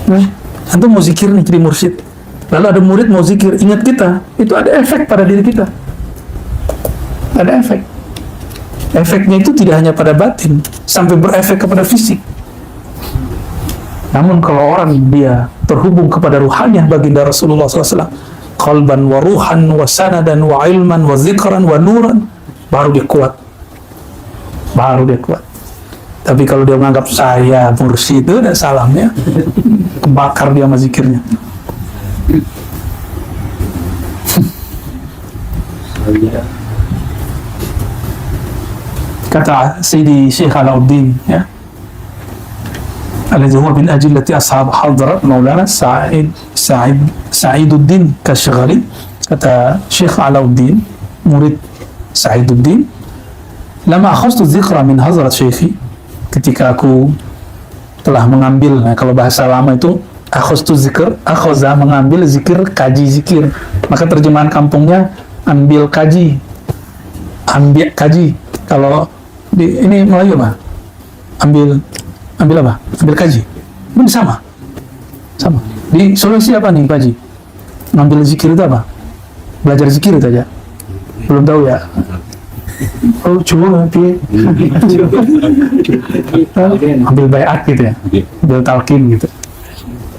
S1: Nah, antum mau zikir nih jadi mursyid. Lalu ada murid mau zikir, ingat kita, itu ada efek pada diri kita. Ada efek. Efeknya itu tidak hanya pada batin, sampai berefek kepada fisik. Namun kalau orang dia terhubung kepada ruhaniah baginda Rasulullah SAW, qalban wa ruhan wa sanadan wa ilman wa zikran wa nuran, baru dia kuat. Tapi kalau dia menganggap saya mursyid, itu ada salamnya, kebakar dia sama zikirnya. Kata Sayyidi Syekh Alauddin, ya, alladhi huwa min ajillati ashab hadrat Maulana Sa'iduddin Kashghali. Kata Syekh Alauddin, murid Sa'iduddin, lama akhastu dzikra min hazrat syekhi, ketika aku telah mengambil, nah kalau bahasa lama itu akhastu dzikr, akhaza mengambil, zikir kaji zikir, maka terjemahan kampungnya ambil kaji. Kalau ini Melayu apa? Ambil apa? Ambil kaji. Ini sama. Di Sulawesi apa nih kaji? Ngambil zikir itu apa? Belajar zikir itu aja. Belum tahu ya. Oh, coba nanti ambil bayat gitu ya. Ambil talqin gitu.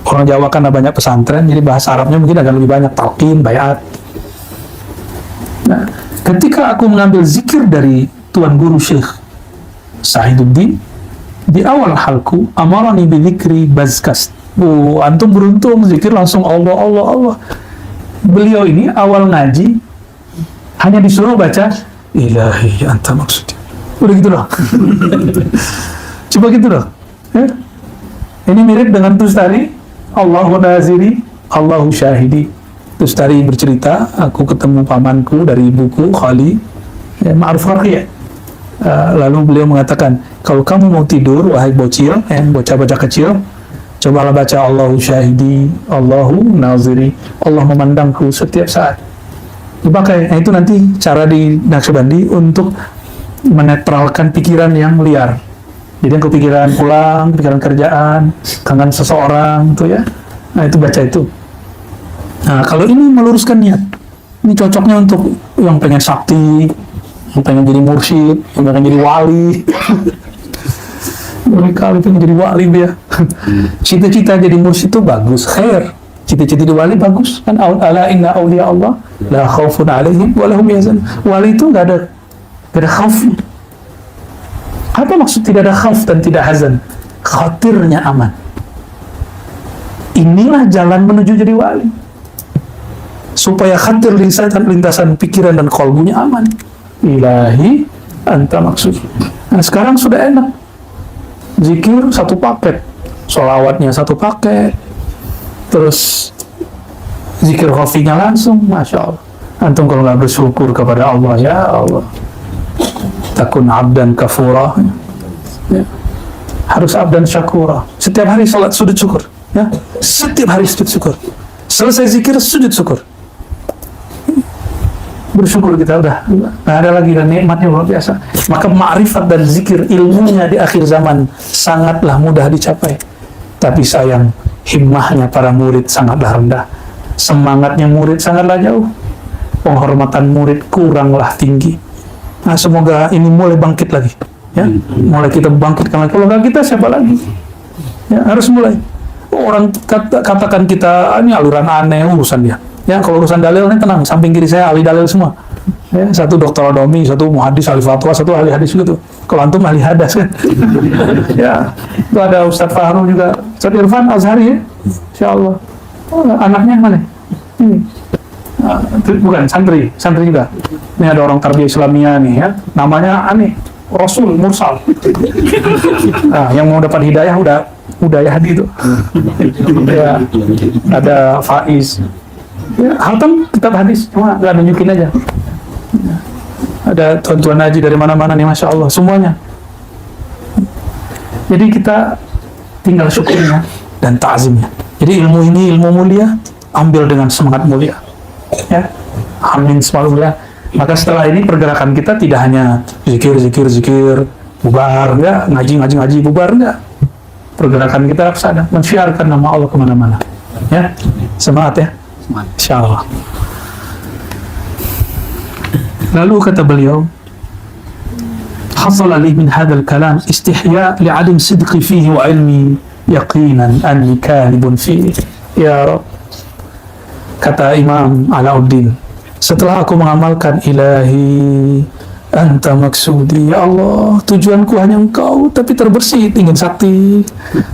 S1: Orang Jawa kan banyak pesantren, jadi bahasa Arabnya mungkin agak lebih banyak, talqin, bayat. Nah, ketika aku mengambil zikir dari Tuan Guru Syekh Sa'iduddin, di awal halku amarani bidzikri bazkas. Antum beruntung zikir langsung Allah. Beliau ini awal ngaji hanya disuruh baca ilahi anta maksudi. Udah gitu loh. Coba gitu loh. Ini mirip dengan Tustari, Allahu naziri, Allahu syahidi. Tustari bercerita, aku ketemu pamanku dari ibuku Khali, ya, Ma'ruf Harqiyah. Lalu beliau mengatakan, kalau kamu mau tidur, wahai bocil, bocah-bocah kecil, cobalah baca Allahu syahidi, Allahu naziri, Allah memandangku setiap saat. Dipakai, itu nanti cara di Naqsyabandi untuk menetralkan pikiran yang liar. Jadi yang kepikiran pulang, pikiran kerjaan, kangen seseorang, tuh ya. Nah itu baca itu. Nah kalau ini meluruskan niat, ini cocoknya untuk yang pengen sakti, yang pengen jadi mursyid, yang pengen jadi wali. Kali pengen jadi wali dia. Cita-cita jadi mursyid itu bagus, khair. Cita-cita jadi wali bagus kan. Ala inna awliya Allah la khaufun alaihim wa lahum yahzanun. Wali itu nggak ada khauf. Apa maksud tidak ada khauf dan tidak hazan? Khatirnya aman. Inilah jalan menuju jadi wali, supaya khatir lintasan pikiran dan qalbunya aman. Ilahi anta maksud. Nah sekarang sudah enak, zikir satu paket, sholawatnya satu paket, terus zikir khafinya langsung, masya Allah. Antum kalau nggak bersyukur kepada Allah, ya Allah, takun abdan kafura, ya. Harus abdan syakura. Setiap hari salat sujud syukur, ya. Setiap hari sujud syukur. Selesai zikir sujud syukur. bersyukur kita udah nggak ada lagi, dan nikmatnya luar biasa. Maka ma'rifat dan zikir, ilmunya di akhir zaman sangatlah mudah dicapai, tapi sayang himmahnya para murid sangatlah rendah, semangatnya murid sangatlah jauh, penghormatan murid kuranglah tinggi. Nah, semoga ini mulai bangkit lagi, ya, mulai kita bangkitkan lagi. Kalau nggak kita siapa lagi? Ya, harus mulai. Orang katakan kita ini aliran aneh, urusan dia. Ya, kalau urusan dalil ini tenang, samping kiri saya ahli dalil semua. Ya, satu dokter adomi, satu muhadis, ahli fatwa, satu ahli hadis gitu. Kalau antum ahli hadas kan. Ya, itu ada Ustadz Fahru juga, Ustadz Irfan Azhari ya, insyaallah. Oh, anaknya mana? Ini. Bukan santri juga. Ini ada orang tarbiyah Islamiyah nih ya, namanya aneh, Rasul Mursal. Nah, yang mau dapat hidayah udah ya hadi itu. Ya, ada Faiz. Ya, Hatam kitab hadis, cuma nggak nunjukin aja. Ya, ada tuan-tuan haji dari mana-mana nih, masya Allah semuanya. Jadi kita tinggal syukurnya dan ta'zimnya. Jadi ilmu ini ilmu mulia, ambil dengan semangat mulia. Ya, amin semuanya. Maka setelah ini pergerakan kita tidak hanya zikir, bubar, ya, ngaji, bubar, enggak. Pergerakan kita harus ada, mensyiarkan nama Allah kemana-mana. Ya, semangat ya, insyaallah. Lalu kata beliau, hasala li min hadzal kalam istihya li 'adam sidqi fihi wa ilmi yaqinan anni kalibun fihi. Ya Rabb, kata Imam Alauddin, setelah aku mengamalkan ilahi anta maksudi, ya Allah, tujuanku hanya engkau, tapi terbersit ingin sakti,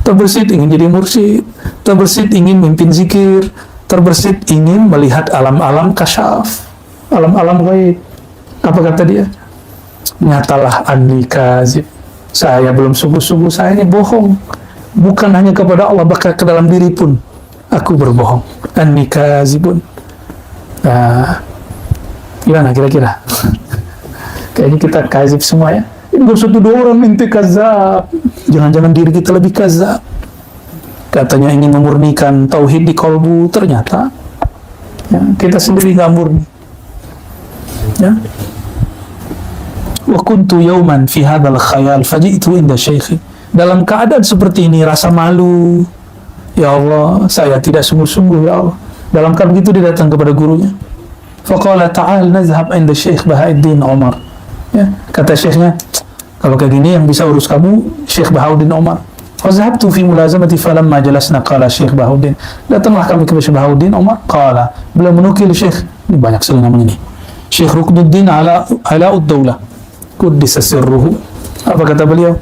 S1: terbersit ingin jadi mursyid, terbersit ingin mimpin zikir, terbersit ingin melihat alam-alam kasyaf, alam-alam gaib. Apa kata dia? Nyatalah anni kazib, saya belum sungguh-sungguh, saya ini bohong, bukan hanya kepada Allah, bahkan ke dalam diri pun aku berbohong. Anni kazibun. Nah, gimana kira-kira? Kayaknya kita kazib semua ya. Ini baru satu dua orang inti kazab. Jangan-jangan diri kita lebih kazab. Katanya ingin memurnikan tauhid di kolbu, ternyata ya, kita sendiri nggak murni. Ya. Wa kuntu yawman fi hadzal khayal faji'tu inda syaikhi. Dalam keadaan seperti ini, rasa malu. Ya Allah, saya tidak sungguh-sungguh ya Allah. Dalam keadaan itu dia datang kepada gurunya. Faqala ta'al nazhab inda Syekh Bahauddin Umar. Ya, kata syekhnya, kalau kayak gini yang bisa urus kamu Syekh Bahauddin Umar. Fazhabtu fi mulazamati falamma jalasna qala Syekh Bahauddin. Datanglah kami kepada Syekh Bahauddin Umar, qala, beliau menukil Syekh, ini banyak sekali namanya ini, Syekh Ruknuddin Alauddaulah Quddisa sirruhu. Apa kata beliau?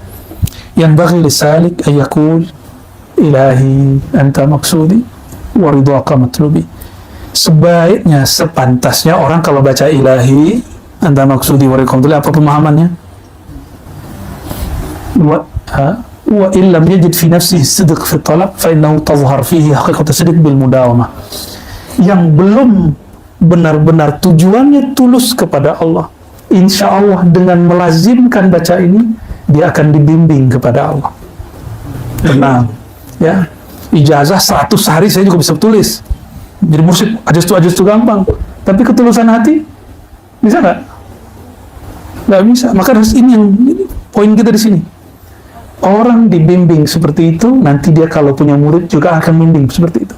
S1: Yanbaghi lisalik an yaqul ilahi anta maksudi wa ridwaka matlubi. Sebaiknya, sepantasnya orang kalau baca ilahi anta maksudi wa ridwaka, apa pemahamannya? Wa illam yajid fi nafsihi sidq fi talab fa innahu tazhar fihi haqiqatu sidq bil mudawamah. Yang belum benar-benar tujuannya tulus kepada Allah, insya Allah dengan melazimkan baca ini, dia akan dibimbing kepada Allah. Tenang, ya. Ijazah 100 hari saya juga bisa tulis. Jadi mursyid aja itu gampang. Tapi ketulusan hati bisa nggak? Nggak bisa. Maka harus ini poin kita di sini. Orang dibimbing seperti itu, nanti dia kalau punya murid juga akan bimbing seperti itu.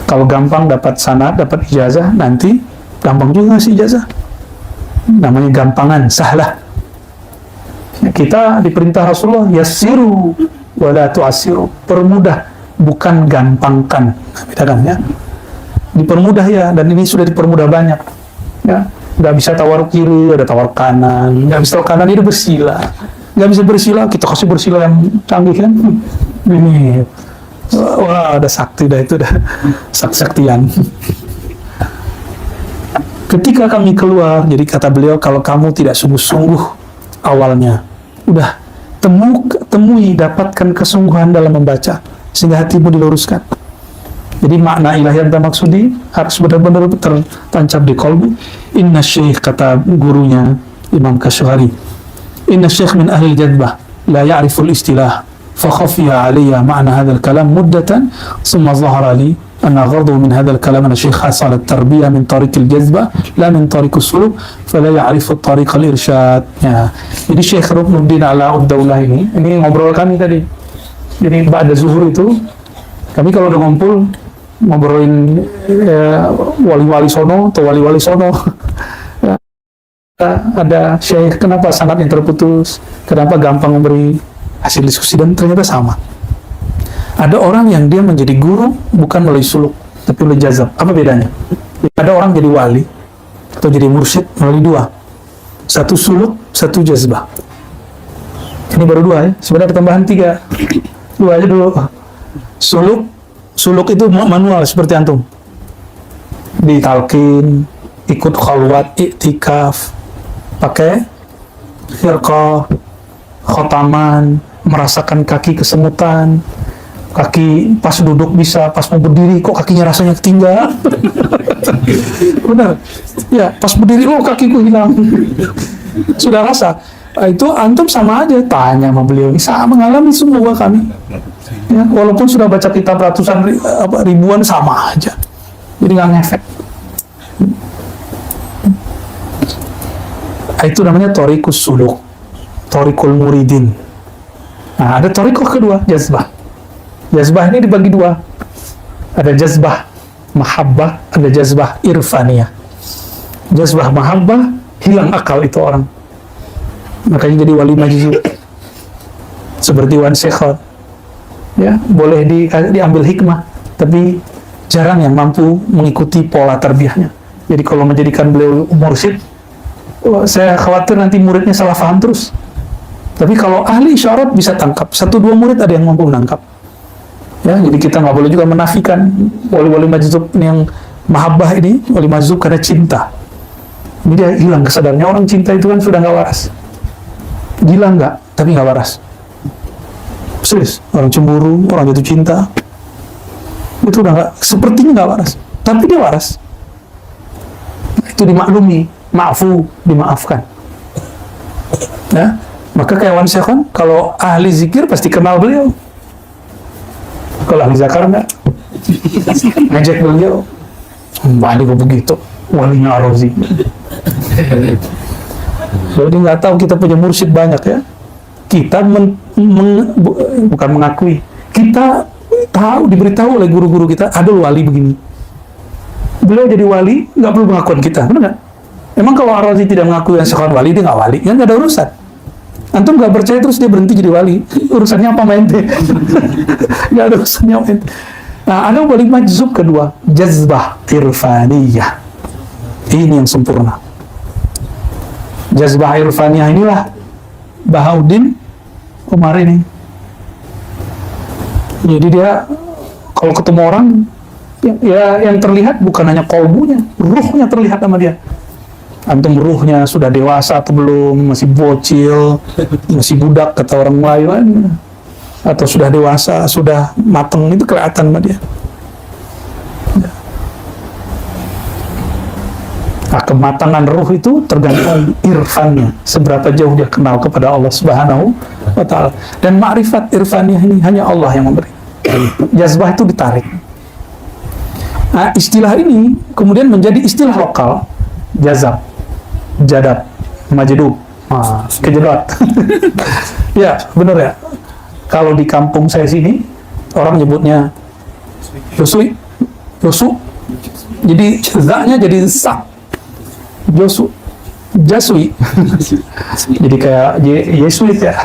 S1: Kalau gampang dapat sanad, dapat ijazah, nanti gampang juga ngasih ijazah. Namanya gampangan, sahlah. Kita diperintah Rasulullah, yassiru wa la tu'assiru. Permudah, bukan gampangkan. Bedakan ya. Dipermudah ya, dan ini sudah dipermudah banyak. Ya, nggak bisa tawar kiri, ada tawar kanan. Nggak bisa tawar kanan, itu bersila. Nggak bisa bersila, kita kasih bersila yang canggih kan. Ini, wah ada sakti dah, itu dah saktian. Ketika kami keluar, jadi kata beliau, kalau kamu tidak sungguh-sungguh awalnya, udah temui, dapatkan kesungguhan dalam membaca, sehingga hatimu diluruskan. Jadi makna ilahi anta maksudi harus benar-benar tertancap di kolbu. Inna syekh, kata gurunya Imam Kashghari, inna syekh min ahli jadbah la ya'riful istilah fa khafiya alayya ma'na hadzal kalam muddatan thumma dhahara li أن غرضه من هذا الكلام أن الشيخ حصل التربية من طريق الجذبة لا من طريق السلوك فلا يعرف الطريق الإرشاد. Ya. Jadi Syekh Ruknuddin Alauddaulah ini ngobrol kami tadi. Jadi pada zuhur itu kami kalau udah ngumpul ngobrolin wali-wali sono atau wali-wali sono. Ya. Ada Syekh kenapa sangatnya terputus, kenapa gampang memberi hasil diskusi, dan ternyata sama. Ada orang yang dia menjadi guru bukan melalui suluk, tapi melalui jazab. Apa bedanya? Ada orang jadi wali atau jadi mursyid melalui dua. Satu suluk, satu jazbah. Ini baru dua ya. Sebenarnya ada tambahan tiga. Dua aja dulu. Suluk itu manual seperti antum. Ditalkin, ikut khalwat, iktikaf, pakai khirqah, khotaman, merasakan kaki kesemutan. Kaki pas duduk bisa, pas mau berdiri kok kakinya rasanya ketinggal. Benar. Ya, pas berdiri kakiku hilang. Sudah rasa. Itu antum sama aja, tanya sama beliau ini, sama mengalami semua kami. Ya, walaupun sudah baca kitab ratusan ribuan sama aja. Jadi nggak ngefek. Itu namanya thoriqus suluk, thoriqul muridin. Nah, ada thoriqah kedua, jazbah. Jazbah ini dibagi dua. Ada jazbah mahabbah, ada jazbah irfaniyah. Jazbah mahabbah, hilang akal itu orang. Makanya jadi wali majzub. Seperti Wan Shekhot. Ya, boleh diambil hikmah, tapi jarang yang mampu mengikuti pola tarbiyahnya. Jadi kalau menjadikan beliau mursyid, saya khawatir nanti muridnya salah paham terus. Tapi kalau ahli isyarat bisa tangkap. 1-2 murid ada yang mampu menangkap. Ya, jadi kita nggak boleh juga menafikan wali-wali majzub yang mahabbah ini, wali majzub karena cinta. Ini dia hilang kesadarannya. Orang cinta itu kan sudah nggak waras. Gila nggak, tapi nggak waras. Serius, orang cemburu, orang jatuh cinta, itu udah nggak, sepertinya nggak waras. Tapi dia waras. Itu dimaklumi, maafu, dimaafkan. Ya, maka kayak Wan Syekhon, kalau ahli zikir pasti kenal beliau. Kalau ahli zakar enggak, ngajak beliau, balik begitu, walinya Ar-Razi. Jadi nggak tahu kita punya mursyid banyak ya. Kita bukan mengakui, kita tahu, diberitahu oleh guru-guru kita, ada wali begini. Beliau jadi wali, nggak perlu pengakuan kita, benar nggak? Emang kalau Ar-Razi tidak mengakui yang sekarang wali, dia nggak wali, ya nggak ada urusan. Antum nggak percaya terus dia berhenti jadi wali, urusannya apa main deh? Nggak ada urusannya main. Nah, ada wali majzub kedua, jazbah irfaniyah. Ini yang sempurna. Jazbah irfaniyah inilah Bahauddin Umar ini. Jadi dia kalau ketemu orang, ya yang terlihat bukan hanya kolbunya, ruhnya terlihat sama dia. Antum ruhnya sudah dewasa atau belum, masih bocil, masih budak kata orang Melayu kan, atau sudah dewasa, sudah mateng, itu kelihatan sama dia. Nah, kematangan ruh itu tergantung irfannya, seberapa jauh dia kenal kepada Allah Subhanahu wa Ta'ala. Dan ma'rifat irfaniyah ini hanya Allah yang memberi. Jazbah itu ditarik. Nah, istilah ini kemudian menjadi istilah lokal, jazab, jadab, majdub, kejedot. Ya, benar ya. Kalau di kampung saya sini, orang nyebutnya Yosu. Jadi za-nya jadi sa. Josu, Jasui. Jadi kayak Yesuit ya.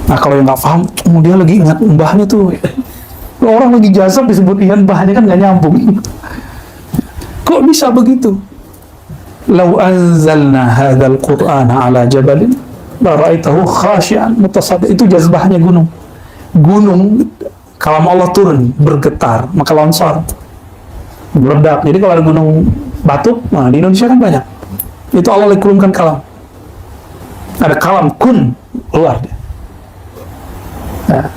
S1: Nah, kalau yang nggak paham, dia lagi ingat mbahnya tuh. Orang lagi jazab disebut ingat mbahnya kan nggak nyambung. Kok bisa begitu? Lau anzalna hadzal Qur'ana ala jabalin la ra'aitahu khashi'an mutasaddian. Itu jazbahnya gunung. Gunung kalam Allah turun bergetar, maka longsor, meledak. Jadi kalau ada gunung batu, nah di Indonesia kan banyak. Itu Allah kurungkan kalam. Ada kalam kun keluar dia. Nah,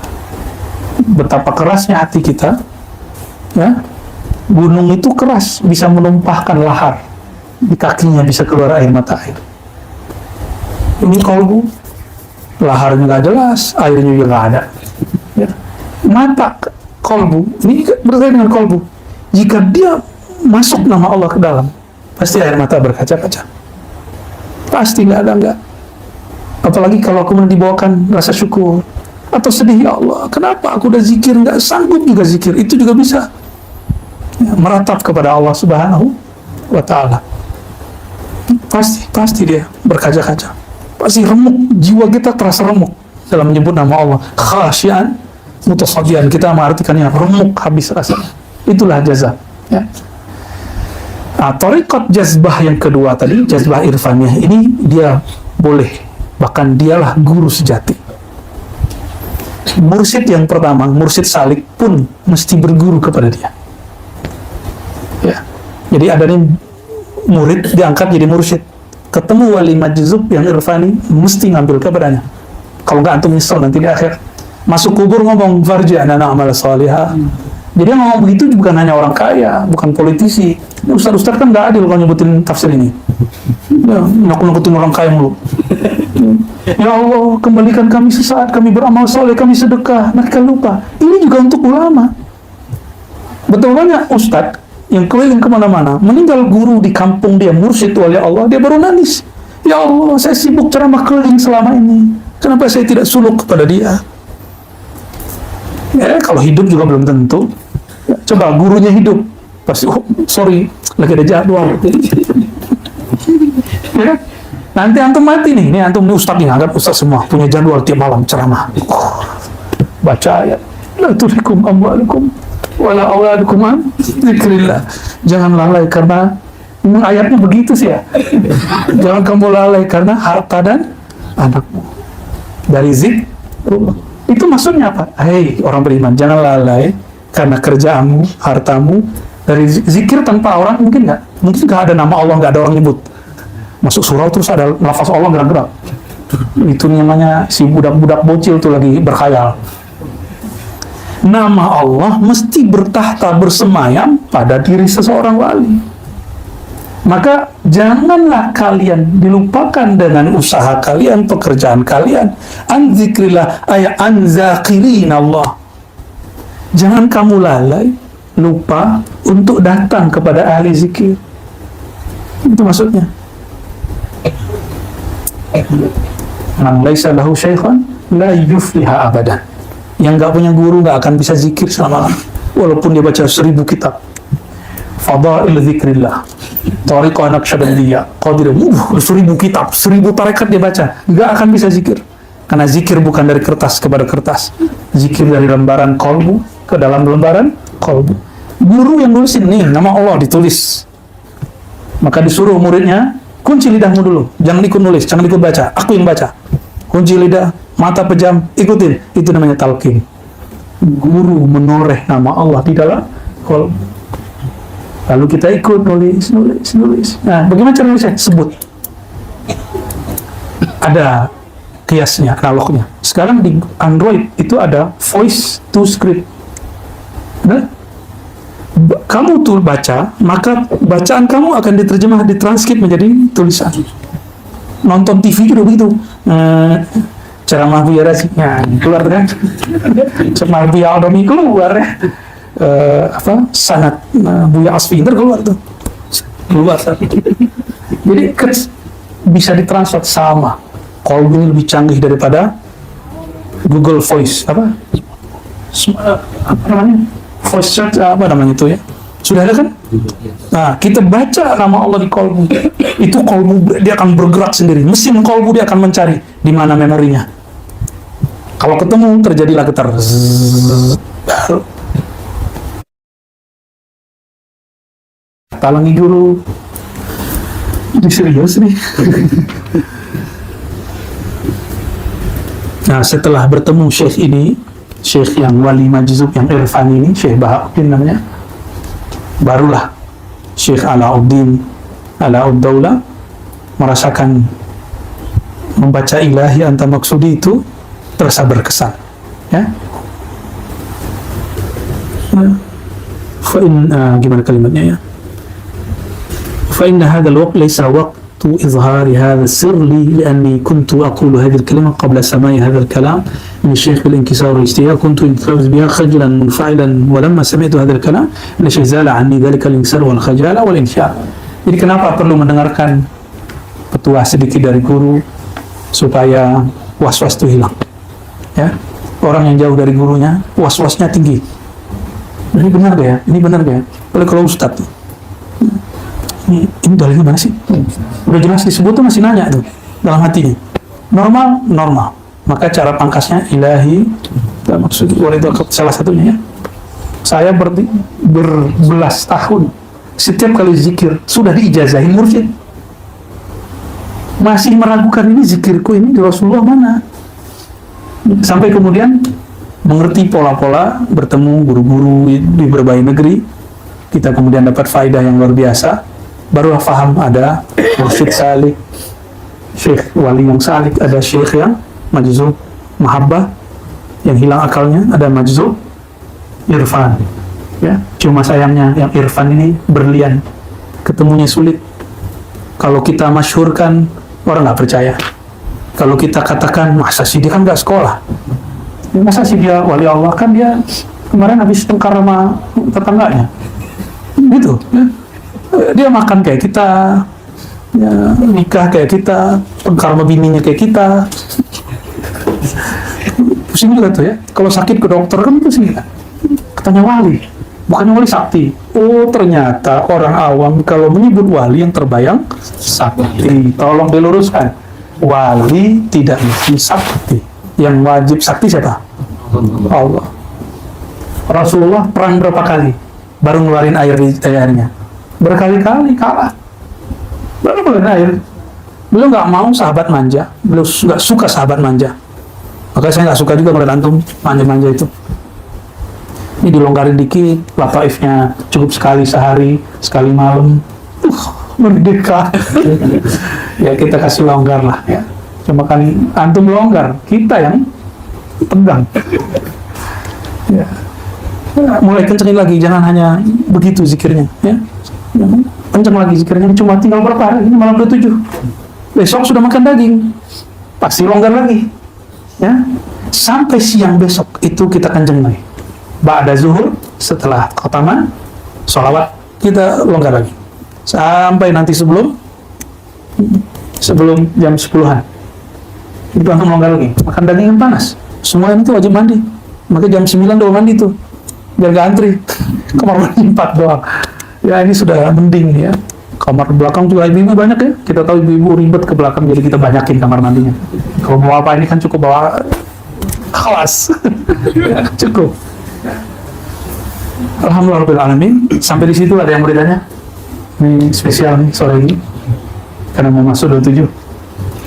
S1: betapa kerasnya hati kita, ya. Gunung itu keras, bisa menumpahkan lahar. Di kakinya bisa keluar air mata air. Ini kolbu, laharnya nggak jelas, airnya juga nggak ada. Ya. Mata kolbu, ini berkaitan dengan kolbu. Jika dia masuk nama Allah ke dalam, pasti air mata berkaca-kaca. Pasti nggak ada nggak. Apalagi kalau kemudian dibawakan rasa syukur atau sedih, ya Allah, kenapa aku udah zikir nggak sanggup juga zikir, itu juga bisa ya, meratap kepada Allah Subhanahu wa Ta'ala. Pasti dia berkaca-kaca, pasti remuk, jiwa kita terasa remuk dalam menyebut nama Allah. Khasyian mutasadian, kita mengartikannya remuk habis rasanya. Itulah jaza ya. Nah, thariqat jazbah yang kedua tadi, jazbah irfaniyah ini, dia boleh, bahkan dialah guru sejati. Mursyid yang pertama, mursyid salik pun mesti berguru kepada dia ya. Jadi ada nih murid diangkat jadi mursyid, ketemu wali majzub yang irfani, mesti ngambil kepadanya. Kalau nggak antum nyesel nanti di akhir. Masuk kubur ngomong farji'na na'mal salihah. Jadi yang ngomong begitu bukan hanya orang kaya, bukan politisi. Ustaz-ustaz kan nggak adil kalau nyebutin tafsir ini. Ya, nakut-nakutin orang kaya mulu. Ya Allah, kembalikan kami sesaat kami beramal soleh, kami sedekah. Mereka lupa. Ini juga untuk ulama. Betul banyak ustaz yang keliling kemana-mana, meninggal guru di kampung dia, mursyid wali Allah, dia baru nangis. Ya Allah, saya sibuk ceramah keliling selama ini. Kenapa saya tidak suluk kepada dia? Ya, kalau hidup juga belum tentu. Ya, coba gurunya hidup, pasti sorry, lagi ada jadwal. Ya, nanti antum mati nih, ini antum nih ustaz nih, anggap ustaz semua punya jadwal tiap malam ceramah. Baca ayat, la tulhikum amwalukum wala auladukum an dzikrillah. Jangan lalai karena ayatnya begitu sih ya. Jangan kamu lalai karena harta dan anakmu dari zikrullah. Itu maksudnya apa? Hei orang beriman, jangan lalai karena kerjaanmu, hartamu dari zikir. Tanpa orang mungkin nggak ada nama Allah, nggak ada orang nyebut. Masuk surau terus ada lafaz Allah gerak-gerak. Itu namanya si budak-budak bocil tuh lagi berkhayal. Nama Allah mesti bertahta bersemayam pada diri seseorang wali. Maka janganlah kalian dilupakan dengan usaha kalian, pekerjaan kalian. An zikrillah ay an zakirin Allah. Jangan kamu lalai, lupa untuk datang kepada ahli zikir. Itu maksudnya. Man laisa lahu syaikhun la yufliha abadan. Yang nggak punya guru nggak akan bisa zikir selama walaupun dia baca 1000 kitab. Fadail zikrillah, Thariqah Naqsyabandiyah, Qadir, 1000 kitab, 1000 tarekat dia baca, nggak akan bisa zikir. Karena zikir bukan dari kertas kepada kertas, zikir dari lembaran kolbu ke dalam lembaran kolbu. Guru yang nulisin nih nama Allah ditulis, maka disuruh muridnya kunci lidahmu dulu, jangan ikut nulis, jangan ikut baca, aku yang baca. Kunci lidah, mata pejam, ikutin. Itu namanya talqin. Guru menoreh nama Allah di dalam kolbu. Lalu kita ikut nulis. Nah, bagaimana cara nulisnya? Sebut. Ada kiasnya, analognya. Sekarang di Android itu ada voice to script. Nah, kamu tuh baca, maka bacaan kamu akan diterjemah, ditranskrip menjadi tulisan. Nonton TV juga begitu. Ceramah Buya Razi, keluar kan? Ceramah Buya Aldomi keluar ya. Sanad Buya Asfi keluar tuh. Jadi bisa ditransfer sama. Kalau ini lebih canggih daripada Google Voice apa namanya? Voice chat apa namanya itu ya? Sudah ada kan? Nah, kita baca nama Allah di kolbu. Itu kolbu dia akan bergerak sendiri. Mesin kolbu dia akan mencari di mana memorinya. Kalau ketemu terjadilah getar. Baru talangi dulu. Ini serius nih. Nah, setelah bertemu syekh ini, syekh yang wali majzub yang irfan ini, Syekh Bahauddin namanya, barulah Syekh Alauddaulah merasakan membaca ilahi anta maksudi itu terasa berkesan, ya. Gimana kalimatnya ya? Fa inna hadzal waqt laysa waqtu إظهار هذا السر لي لأني كنت أقول هذه الكلمة قبل سماع هذا الكلام من الشيخ بالانكسار والاجتهاد كنت أتلفظ بها خجلا منفعلا ولما سمعت هذا الكلام من الشيخ زال عني ذلك الانكسار والخجالة والانشاء. Jadi kenapa perlu mendengarkan petuah sedikit dari guru supaya was-was itu hilang? Ya, orang yang jauh dari gurunya was-wasnya tinggi. Ini benar gak ya? Ini benar gak ya? Oleh kalau ustadz ini dalilnya mana sih? Udah jelas disebut tuh masih nanya tuh dalam hatinya. Normal. Maka cara pangkasnya ilahi. Maksud itu salah satunya ya. Saya berbelas tahun setiap kali zikir sudah diijazahin mursyid. Masih meragukan ini zikirku ini di Rasulullah mana? Sampai kemudian mengerti pola-pola bertemu guru-guru di berbagai negeri. Kita kemudian dapat faedah yang luar biasa. Barulah paham ada mursyid salik, syekh wali yang salik, ada syekh yang majzub mahabbah, yang hilang akalnya ada majzub irfan. Ya, cuma sayangnya yang irfan ini berlian, ketemunya sulit. Kalau kita masyhurkan orang nggak percaya. Kalau kita katakan masa sih dia kan nggak sekolah, masa sih dia wali Allah, kan dia kemarin habis tengkar sama tetangganya, gitu. Ya. Dia makan kayak kita, ya, nikah kayak kita, tengkar sama bininya kayak kita. Pusing juga tuh ya. Kalau sakit ke dokter kan pusing kan. Katanya wali, bukannya wali sakti. Oh ternyata orang awam kalau menyebut wali yang terbayang sakti. Tolong diluruskan. Wali tidak mesti sakti. Yang wajib sakti siapa? Allah. Rasulullah perang berapa kali baru ngeluarin airnya? Berkali-kali kalah. Baru ngeluarin air. Beliau nggak mau sahabat manja. Beliau nggak suka sahabat manja. Maka saya nggak suka juga ngeliat antum manja-manja itu. Ini dilonggarin dikit, lataifnya cukup sekali sehari, sekali malam. Merdeka. Ya kita kasih longgar lah ya. Cuma kan antum longgar, kita yang tegang. Ya. Mulai kencengin lagi, jangan hanya begitu zikirnya ya. Kenceng lagi zikirnya, cuma tinggal berapa hari, ini malam 27. Besok sudah makan daging, pasti longgar lagi ya. Sampai siang besok itu kita kenceng lagi. Ba'da zuhur, setelah khataman sholawat kita longgar lagi sampai nanti sebelum jam 10-an itu langsung longgar lagi. Makan daging yang panas, semua itu wajib mandi, maka jam 9 doang mandi tuh biar gak antri. Kamar mandi 4 doang ya, ini sudah mending ya. Kamar belakang juga ibu-ibu banyak ya, kita tahu ibu-ibu ribet ke belakang, jadi kita banyakin kamar mandinya. Kalau bawa apa ini kan cukup bawa kelas. Ya, cukup. Alhamdulillahirrahmanirrahim. Sampai di situ ada yang mau ditanya? Ini spesial nih sore ini karena mau masuk 27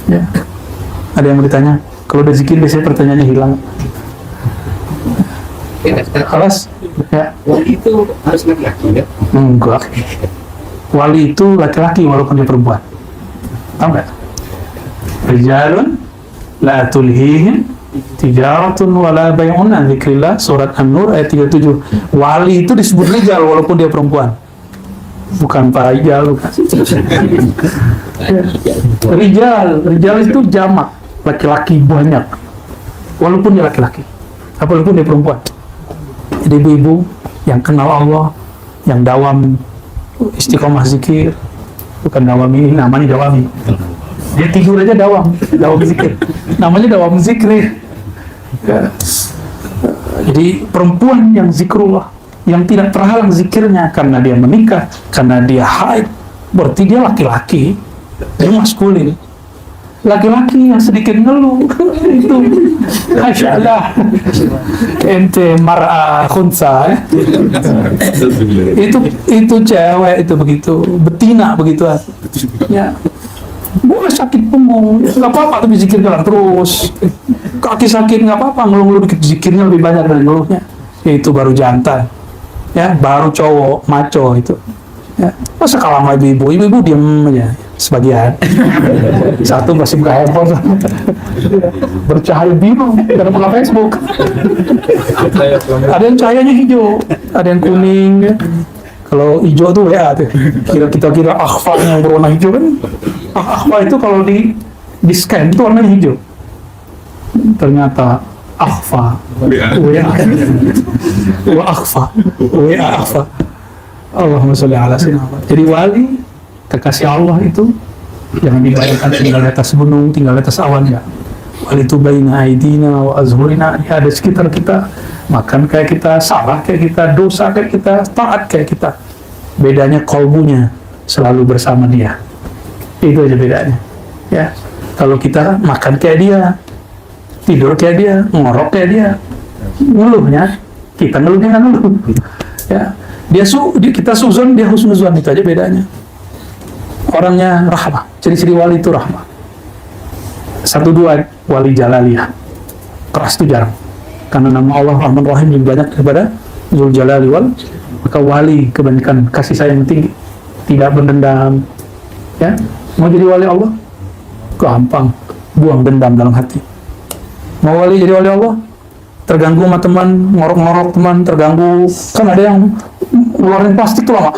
S1: ya. Ada yang mau ditanya? Kalau udah zikir biasanya pertanyaannya hilang. Kelas ya.
S2: Wali itu harus laki-laki ya?
S1: Enggak. Wali itu laki-laki walaupun dia perempuan. Tahu nggak? Rijalun la tulhihim tijaratun wala bay'un an dzikrillah, surat An-Nur ayat 37. Wali itu disebut rijal walaupun dia perempuan. Bukan para rijal, bukan. Rijal itu jamak, laki-laki banyak. Walaupun dia laki-laki, walaupun dia perempuan. Jadi ibu-ibu yang kenal Allah, yang dawam istiqomah zikir, bukan dawam ini namanya dawami. Dia tidur aja dawam zikir. Namanya dawam zikir. Ya. Jadi perempuan yang zikrullah, yang tidak terhalang zikirnya karena dia menikah, karena dia haid, berarti dia laki-laki, dia maskulin. Laki-laki yang sedikit ngeluh itu, Masya Allah, ente mar'a khunsa ya. Itu cewek itu begitu, betina begitu ya. Boleh sakit punggung, nggak apa-apa tapi zikir jalan terus. Kaki sakit nggak apa-apa, ngeluh-ngeluh dikit, zikirnya lebih banyak dari ngeluhnya. Itu baru jantan, ya, baru cowok maco itu. Ya. Masa kalah sama ibu-ibu diem aja sebagian. Satu masih buka handphone, bercahaya biru karena buka Facebook. Ada yang cahayanya hijau, ada yang kuning. Ya. Kalau hijau tuh WA tuh, kita kira akhfar yang berwarna hijau kan. Akhfa itu kalau di scan itu warnanya hijau. Ternyata akhfa, WA, wa akhfa, WA akhfa. Allahumma sholli ala sayyidina Muhammad. Jadi wali kekasih Allah itu jangan dibayangkan tinggal di atas gunung, tinggal di atas awan ya. Wali itu baina aidina wa azhurina, dia ada sekitar kita, makan kayak kita, salah kayak kita, dosa kayak kita, taat kayak kita. Bedanya kolbunya selalu bersama dia. Itu aja bedanya. Ya, kalau kita makan kayak dia, tidur kayak dia, ngorok kayak dia, ngeluhnya kita ngeluh dia nggak ngeluh. Ya, kita suzon, dia husnuzon, itu aja bedanya. Orangnya rahmah, ciri-ciri wali itu rahmah. 1-2 wali jalaliyah, keras itu jarang, karena nama Allah Rahman Rahim lebih banyak daripada Dzul Jalali wal. Maka wali kebanyakan kasih sayang tinggi, tidak berdendam. Ya, mau jadi wali Allah gampang, buang dendam dalam hati. Mau wali jadi wali Allah, terganggu sama teman, ngorok-ngorok teman, terganggu, kan ada yang ngeluarin plastik tuh lama,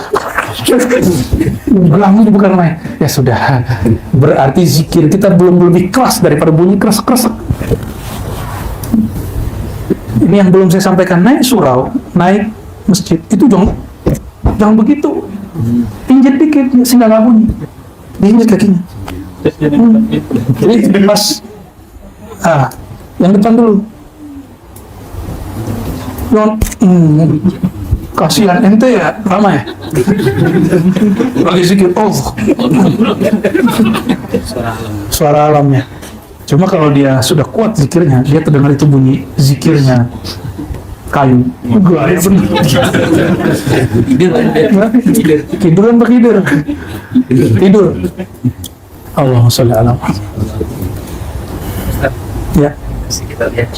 S1: belanggu bukan main. Ya sudah, berarti zikir kita belum lebih keras daripada bunyi keras-keras. Ini yang belum saya sampaikan, naik surau, naik masjid, itu jangan begitu, injek dikit sehingga nggak bunyi, diinjek kakinya. Jadi pas, yang depan dulu. Kasihan ente ya, lama ya. Lagi zikir, suara alamnya. Cuma kalau dia sudah kuat zikirnya, dia terdengar itu bunyi zikirnya kayu. Gua ya benar. Tiduran pakai tidur. Allahumma sholli ala Muhammad. Ya.
S2: Kita lihat.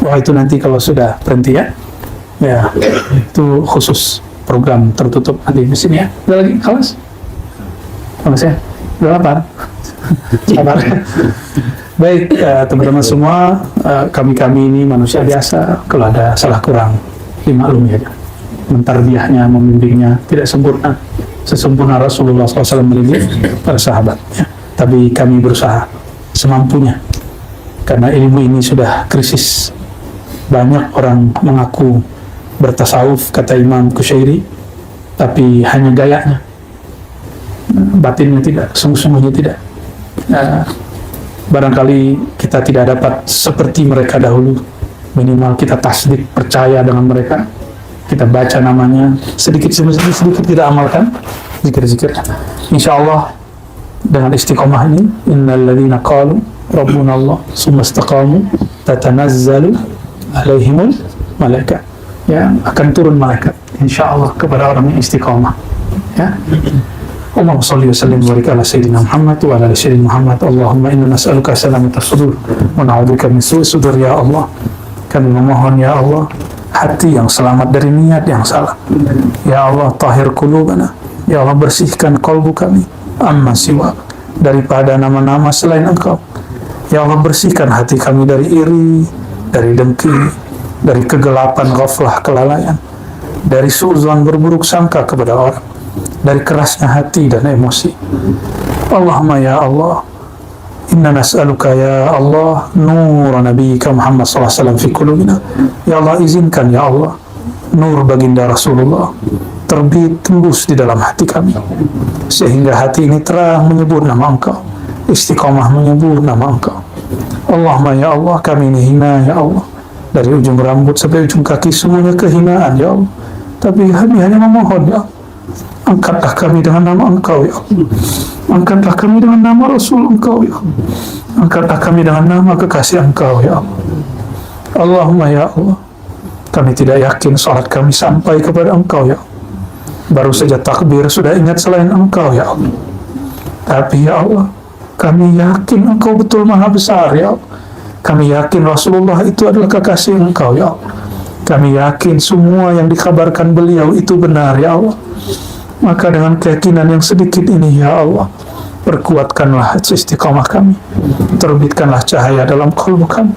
S1: Wah, itu nanti kalau sudah berhenti ya. Ya, itu khusus program tertutup nanti di sini ya. Udah lagi kelas? Kelas ya? Udah lapar? Sabar. Baik, teman-teman semua, kami ini manusia biasa, kalau ada salah kurang dimaklumi aja. Mentarbiyahnya, membimbingnya tidak sempurna sesempurna Rasulullah SAW mendidik para sahabat ya. Tapi kami berusaha semampunya, karena ilmu ini sudah krisis. Banyak orang mengaku bertasawuf, kata Imam Kusyairi, tapi hanya gayanya, batinnya tidak, sungguh-sungguhnya tidak. Barangkali kita tidak dapat seperti mereka dahulu, minimal kita tasdik, percaya dengan mereka, kita baca namanya, sedikit kita amalkan zikir-zikir. Insya Allah dengan istiqomah ini, innal ladzina qalu rabbuna Allah summa istaqamu tatanazzalu alaihimul malaikat, ya, akan turun malaikat insya Allah kepada orang yang istiqomah ya. Allahumma sholli wa sallim wa barik ala sayyidina Muhammad wa ala ali sayyidina Muhammad. Allahumma inna nas'aluka salamatas sudur wa na'udzubika min su'is sudur ya Allah. Kami memohon ya Allah hati yang selamat dari niat yang salah. Ya Allah, tahhir qulubana, ya Allah, bersihkan kalbu kami amma siwa, daripada nama-nama selain Engkau. Ya Allah, bersihkan hati kami dari iri, dari dengki, dari kegelapan, ghaflah, kelalaian, dari suuzon, berburuk sangka kepada orang, dari kerasnya hati dan emosi. Allahumma ya Allah, inna nas'aluka ya Allah nur nabiyyika Muhammad SAW fi qulubina. Ya Allah, izinkan ya Allah nur baginda Rasulullah terbit, tembus di dalam hati kami, sehingga hati ini terang menyebut nama Engkau, istiqomah menyebut nama Engkau. Allahumma ya Allah, kami ini hina ya Allah, dari ujung rambut sampai ujung kaki semuanya kehinaan ya Allah. Tapi kami hanya memohon ya Allah, angkatlah kami dengan nama Engkau ya Allah, angkatlah kami dengan nama Rasul Engkau ya Allah, angkatlah kami dengan nama kekasih Engkau ya Allah. Allahumma ya Allah, kami tidak yakin salat kami sampai kepada Engkau ya Allah. Baru saja takbir sudah ingat selain Engkau ya Allah. Tapi ya Allah, kami yakin Engkau betul maha besar ya Allah. Kami yakin Rasulullah itu adalah kekasih Engkau ya Allah. Kami yakin semua yang dikabarkan beliau itu benar ya Allah. Maka dengan keyakinan yang sedikit ini ya Allah, Perkuatkanlah istiqamah kami, terbitkanlah cahaya dalam kalbu kami,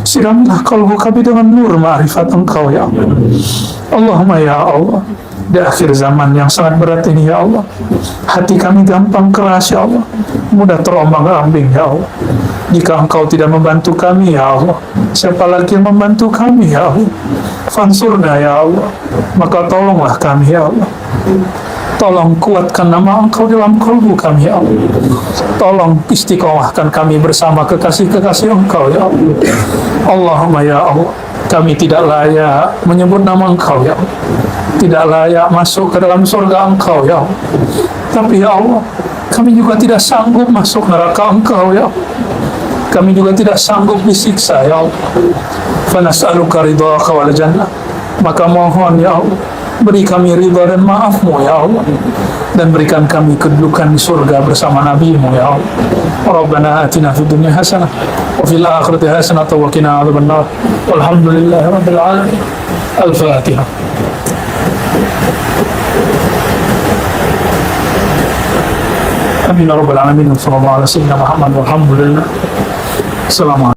S1: siramilah kalbu kami dengan nur ma'rifat Engkau ya Allah. Allahumma ya Allah, di akhir zaman yang sangat berat ini ya Allah, hati kami gampang keras ya Allah, mudah terombang-ambing ya Allah. Jika Engkau tidak membantu kami ya Allah, siapa lagi yang membantu kami ya Allah? Fansurna ya Allah, maka tolonglah kami ya Allah. Tolong kuatkan nama Engkau dalam kalbu kami ya Allah. Tolong istiqomahkan kami bersama kekasih-kekasih Engkau ya Allah. Allahumma ya Allah, kami tidak layak menyebut nama Engkau ya Allah, tidak layak masuk ke dalam surga Engkau ya Allah. Tapi ya Allah, kami juga tidak sanggup masuk neraka Engkau ya Allah. Kami juga tidak sanggup disiksa ya Allah. Fanas'aluka ridhaka wal jannah, maka mohon ya Allah, beri kami ridha dan maafmu ya Allah, dan berikan kami kedudukan di surga bersama Nabi-Mu ya Allah. Rabbana atina fid dunya hasanah wa fil akhirati hasanah wa qina adzabannar. Walhamdulillahi rabbil alamin. Al-Fatihah. Amin ya rabbal alamin. Sallallahu alaihi wasallam Muhammad walhamdulillah. Assalamualaikum.